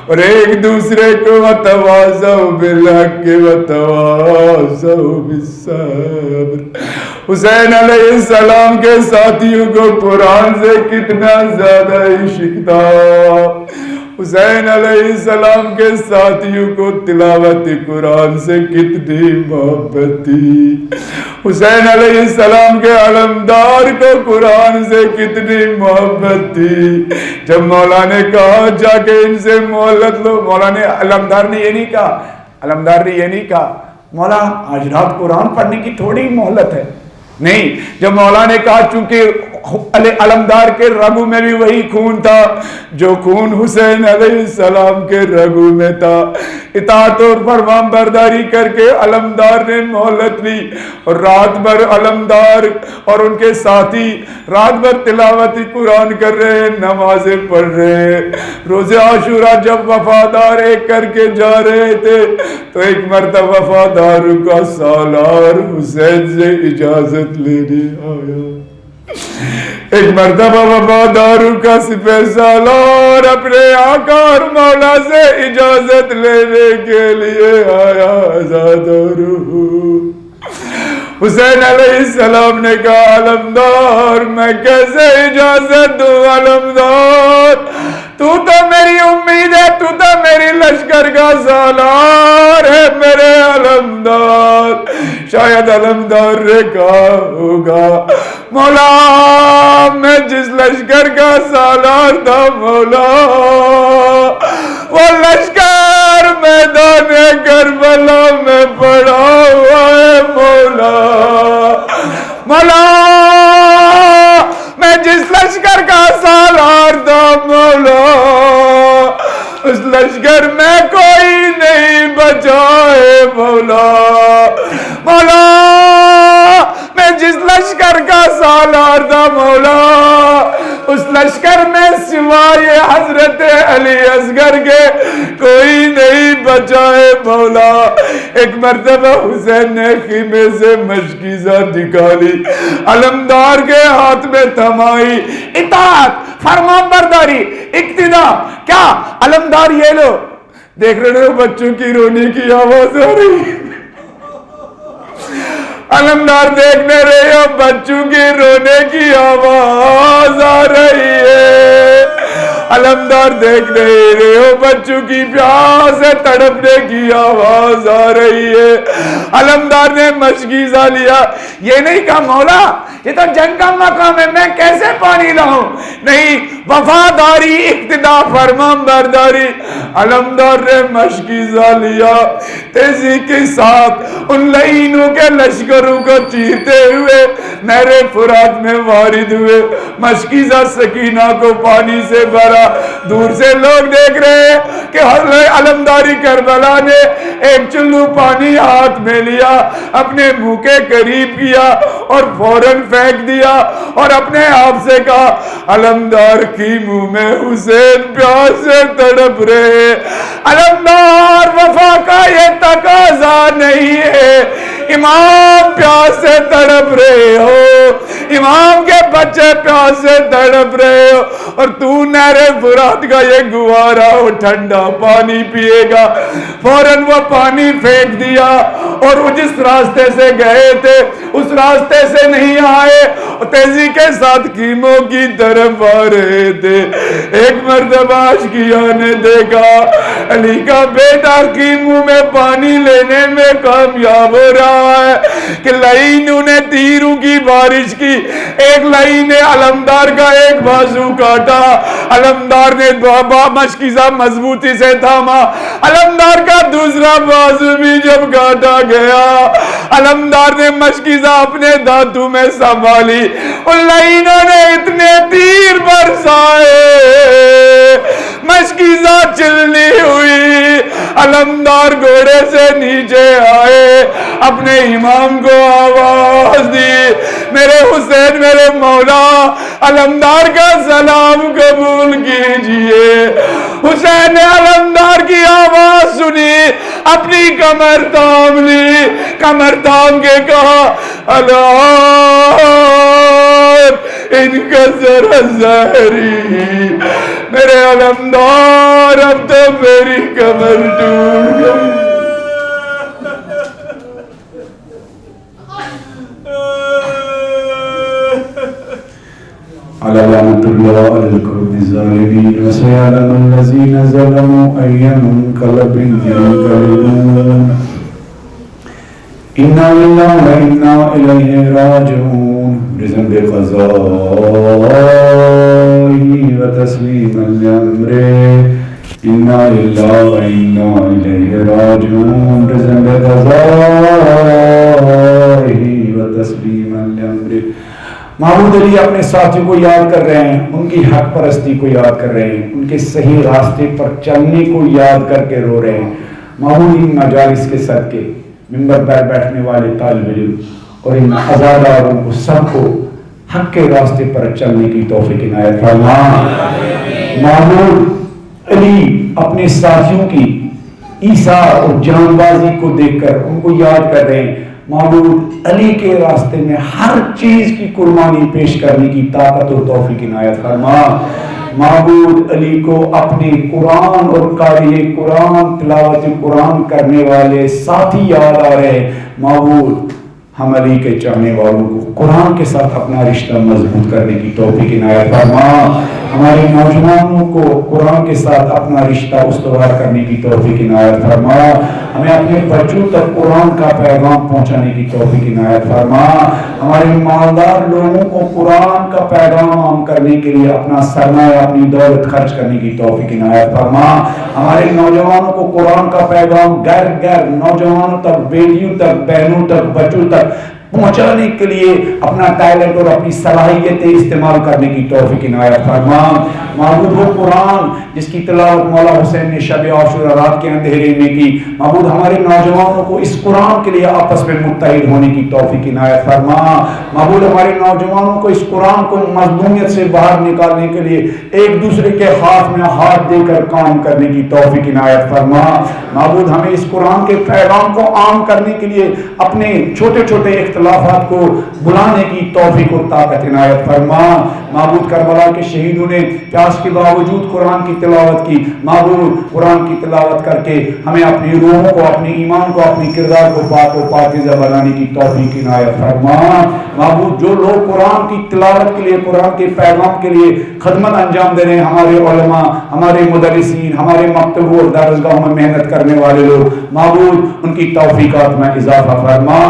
اور ایک دوسرے کو وتواصوا بالحق وتواصوا بالصبر۔ حسین علیہ السلام کے ساتھیوں کو قرآن سے کتنا زیادہ عشق تھا، حسین علیہ السلام کے ساتھیوں کو تلاوت قرآن سے کتنی محبت تھی۔ حسین علیہ السلام کے علمدار کو قرآن سے کتنی محبت تھی. جب مولا نے کہا جا کے ان سے مہلت لو، مولا نے علمدار نے یہ نہیں کہا مولا آج رات قرآن پڑھنے کی تھوڑی مہلت ہے، نہیں. جب مولا نے کہا چونکہ علمدار کے رگوں میں بھی وہی خون تھا جو خون حسین علیہ السلام کے رگوں میں تھا، اطاعت اور فرمان برداری کر کے علمدار نے مہلت لی. اور رات بھر علمدار اور ان کے ساتھی رات بھر تلاوت قرآن کر رہے ہیں، نمازیں پڑھ رہے ہیں. روز عاشورہ جب وفادار ایک کر کے جا رہے تھے تو ایک مرتبہ وفادار کا سالار حسین سے اجازت لینے آیا. ایک مرتبہ وفاداروں کا سپہ سالار اپنے آقا اور مولا سے اجازت لینے کے لیے آیا. آزاد روح حسین علیہ السلام نے کہا علمدار میں کیسے اجازت دوں؟ علمدار تو میری امید ہے، تو میری لشکر کا سالار ہے میرے علمدار. شاید علمدار نے کہا ہوگا مولا میں جس لشکر کا سالار تھا مولا وہ لشکر میدان کربلا میں پڑا ہوا ہے مولا. مولا میں جس لشکر کا سالار تھا مولا اس لشکر میں کوئی نہیں بچا ہے مولا. مولا میں جس لشکر کا سالار تھا مولا اس لشکر میں سوائے حضرت علی اصغر کے کوئی نہیں بچا ہے مولا. ایک مرتبہ حسین نے خیمے سے مشکیزہ نکالی، علمدار کے ہاتھ میں تھمائی. اطاعت، فرمان برداری، اقتدا. کیا علمدار یہ لو دیکھ رہے ہو بچوں کی رونے کی آواز آ رہی ہے. علمدار دیکھنے رہے ہو بچوں کی رونے کی آواز آ رہی ہے. علمدار دیکھ رہے ہو بچوں کی پیاس سے تڑپنے کی آواز آ رہی ہے. علمدار نے مشکیزہ لیا. یہ نہیں کہا مولا یہ تو جنگ کا مقام ہے، میں کیسے پانی لاؤں؟ نہیں، وفاداری، اقتدا، فرمان برداری. علمدار نے مشکیزہ لیا، تیزی کے ساتھ ان لعینوں کے لشکروں کو چیرتے ہوئے نہر فرات میں وارد ہوئے. مشکیزہ سکینہ کو پانی سے بھرا. دور سے لوگ دیکھ رہے کہ حضرت علمداری کربلا نے ایک چلو پانی ہاتھ میں لیا، اپنے منہ کے قریب کیا اور فوراً پھینک دیا اور اپنے آپ سے کہا علمدار کی منہ میں حسین پیاس سے تڑپ رہے. علمدار وفا کا یہ تقاضا نہیں ہے، امام پیاس سے تڑپ رہے ہو، امام کے بچے پیاس سے تڑپ رہے ہو اور تو نہر فرات کا یہ گوارا وہ ٹھنڈا پانی پیے گا. فوراً وہ پانی پھینک دیا اور وہ جس راستے سے گئے تھے اس راستے سے نہیں آئے، تیزی کے ساتھ خیموں کی طرف آ رہے تھے. ایک مرتبہ اشقیاء نے دیکھا علی کا بیٹا خیموں میں پانی لینے میں کامیاب ہو رہا ہے کہ لعینوں نے تیروں کی بارش کی. ایک لعین نے علمدار کا ایک بازو کاٹا، علمدار نے مشکیزہ مضبوطی سے تھاما. علمدار کا دوسرا بازو بھی جب کاٹا گیا علمدار نے مشکیزہ اپنے دانتوں میں سنبھالی. ان لعینوں نے اتنے تیر برسائے مشکیزہ چلنی ہوئی. علمدار گھوڑے سے نیچے آئے، اپنے امام کو آواز دی میرے حسین میرے مولا علمدار کا سلام قبول کیجئے. حسین نے علمدار کی آواز سنی، اپنی کمر تھام لی، کمر تھام کے کہا اللہ ان کا ذرا ظاہری میرے علمدار اب تو میری کمر ٹوٹ گئی. لعنة الله على القوم الظالمين وسيعلم الذين ظلموا أي منقلب ينقلبون إنا لله وإنا إليه راجعون بذنب قضائه وتسليما لأمره إنا لله وإنا إليه راجعون بذنب قضائه وتسليما لأمره. محمود علی اپنے ساتھیوں کو یاد کر رہے ہیں، ان کی حق پرستی کو یاد کر رہے ہیں، ان کے صحیح راستے پر چلنے کو یاد کر کے رو رہے ہیں. محمود ان مجالس کے صدقے ممبر پر بیٹھنے والے طالب علم اور ان عزاداروں کو سب کو حق کے راستے پر چلنے کی توفیق عنایت فرما. محمود علی اپنے ساتھیوں کی ایثار اور جان بازی کو دیکھ کر ان کو یاد کر رہے ہیں. محمود علی کے راستے میں ہر چیز کی قربانی پیش کرنے کی طاقت اور توفیق عنایت فرما. محمود علی کو اپنے قرآن اور قاری قرآن تلاوت قرآن کرنے والے ساتھی یاد آ رہے ہیں. محمود ہم علی کے چاہنے والوں کو قرآن کے ساتھ اپنا رشتہ مضبوط کرنے کی توفیق عنایت فرما. ہمارے نوجوانوں کو قرآن کے ساتھ اپنا رشتہ استوار کرنے کی توفیق عنایت فرما. ہمیں اپنے بچوں تک قرآن کا پیغام پہنچانے کی توفیق عنایت فرما. ہمارے مالدار لوگوں کو قرآن کا پیغام عام کرنے کے لیے اپنا سرمایہ اپنی دولت خرچ کرنے کی توفیق عنایت فرما. ہمارے نوجوانوں کو قرآن کا پیغام گھر گھر نوجوانوں تک، بیٹیوں تک، بہنوں تک، بچوں تک پہنچانے کے لیے اپنا ٹیلنٹ اور اپنی صلاحیتیں استعمال کرنے کی توفیق عنایت فرما. معبود وہ قرآن جس کی تلاوت مولا حسین نے شب عاشورہ رات کے اندھیرے میں کی. معبود ہمارے نوجوانوں کو اس قرآن کے لیے آپس میں متحد ہونے کی توفیق عنایت فرما. معبود ہمارے نوجوانوں کو اس قرآن کو مظلومیت سے باہر نکالنے کے لیے ایک دوسرے کے ہاتھ میں ہاتھ دے کر کام کرنے کی توفیق عنایت فرما. معبود ہمیں اس قرآن کے پیغام کو عام کرنے کے لیے اپنے چھوٹے چھوٹے اختلافات کو بلانے کی توفیق اور طاقت عنایت فرما. معبود کربلا کے شہیدوں نے پیاس کے باوجود قرآن کی تلاوت کی. معبود قرآن کی تلاوت کر کے ہمیں اپنی روحوں کو، اپنی ایمان کو، اپنی کردار کو پاک و پاکیزہ بنانے کی توفیق عنایت فرما. معبود جو لوگ قرآن کی تلاوت کے لیے، قرآن کے پیغام کے لیے خدمت انجام دے رہے ہیں، ہمارے علماء، ہمارے مدرسین، ہمارے مکتبوں اور درسگاہوں میں محنت کرنے والے لوگ، معبود ان کی توفیقات میں اضافہ فرما.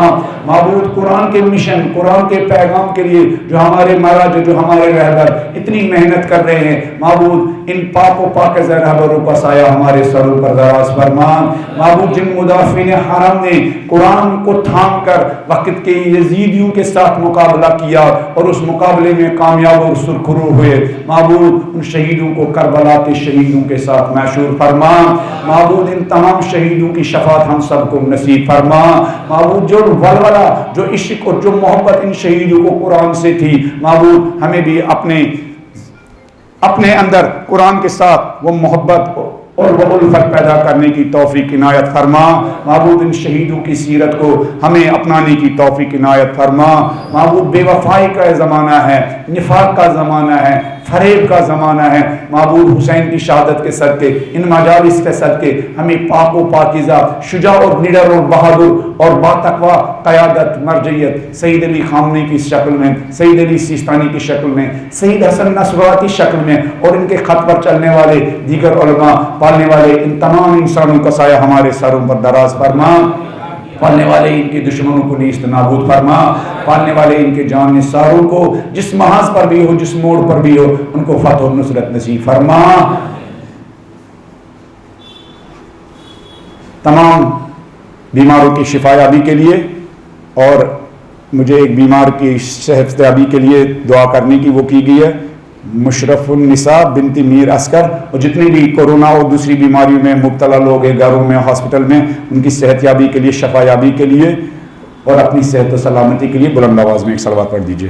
معبود قرآن کے مشن، قرآن کے پیغام کے لیے جو ہمارے مراجع، جو ہمارے رہبر اتنی محنت کر رہے ہیں، معبود ان پاک و پاکیزہ رہبروں کا سایہ ہمارے سروں پر دراز فرما. معبود جن مدافعین حرم نے قرآن کو تھام کر وقت کے یزیدیوں کے ساتھ مقابلہ کیا اور اس مقابلے میں کامیاب اور سرخرو ہوئے، معبود ان شہیدوں کو کربلا کے شہیدوں کے ساتھ محشور فرما. معبود ان تمام شہیدوں کی شفاعت ہم سب کو نصیب فرما. معبود جو ولولہ، جو عشق اور جو محبت ان شہیدوں کو قرآن سے تھی، معبود ہمیں بھی اپنے اندر قرآن کے ساتھ وہ محبت اور وہ الفت پیدا کرنے کی توفیق عنایت فرما. معبود ان شہیدوں کی سیرت کو ہمیں اپنانے کی توفیق عنایت فرما. معبود بے وفائی کا زمانہ ہے، نفاق کا زمانہ ہے، فریب کا زمانہ ہے. معبود حسین کی شہادت کے صدقے، ان مجالس کے صدقے ہمیں پاک و پاکیزہ، شجاع اور نڈر اور بہادر اور باتقوا قیادت، مرجعیت سید علی خامنہئی کی شکل میں، سید علی سیستانی کی شکل میں، سید حسن نصراللہ کی شکل میں اور ان کے خط پر چلنے والے دیگر علماء، پالنے والے ان تمام انسانوں کا سایہ ہمارے سروں پر دراز فرما. پالنے والے ان کے دشمنوں کو نیست نابود فرما. پالنے والے ان کے جان نثاروں کو جس محاذ پر بھی ہو، جس موڑ پر بھی ہو، ان کو فتح و نصرت نصیب فرما. تمام بیماروں کی شفا یابی کے لیے اور مجھے ایک بیمار کی صحت یابی کے لیے دعا کرنے کی وہ کی گئی ہے. مشرف النساء بنت میر عسکر اور جتنے بھی کورونا اور دوسری بیماریوں میں مبتلا لوگ ہیں گھروں میں، ہاسپٹل میں، ان کی صحت یابی کے لیے، شفا یابی کے لیے اور اپنی صحت و سلامتی کے لیے بلند آواز میں ایک صلوات پڑھ دیجیے.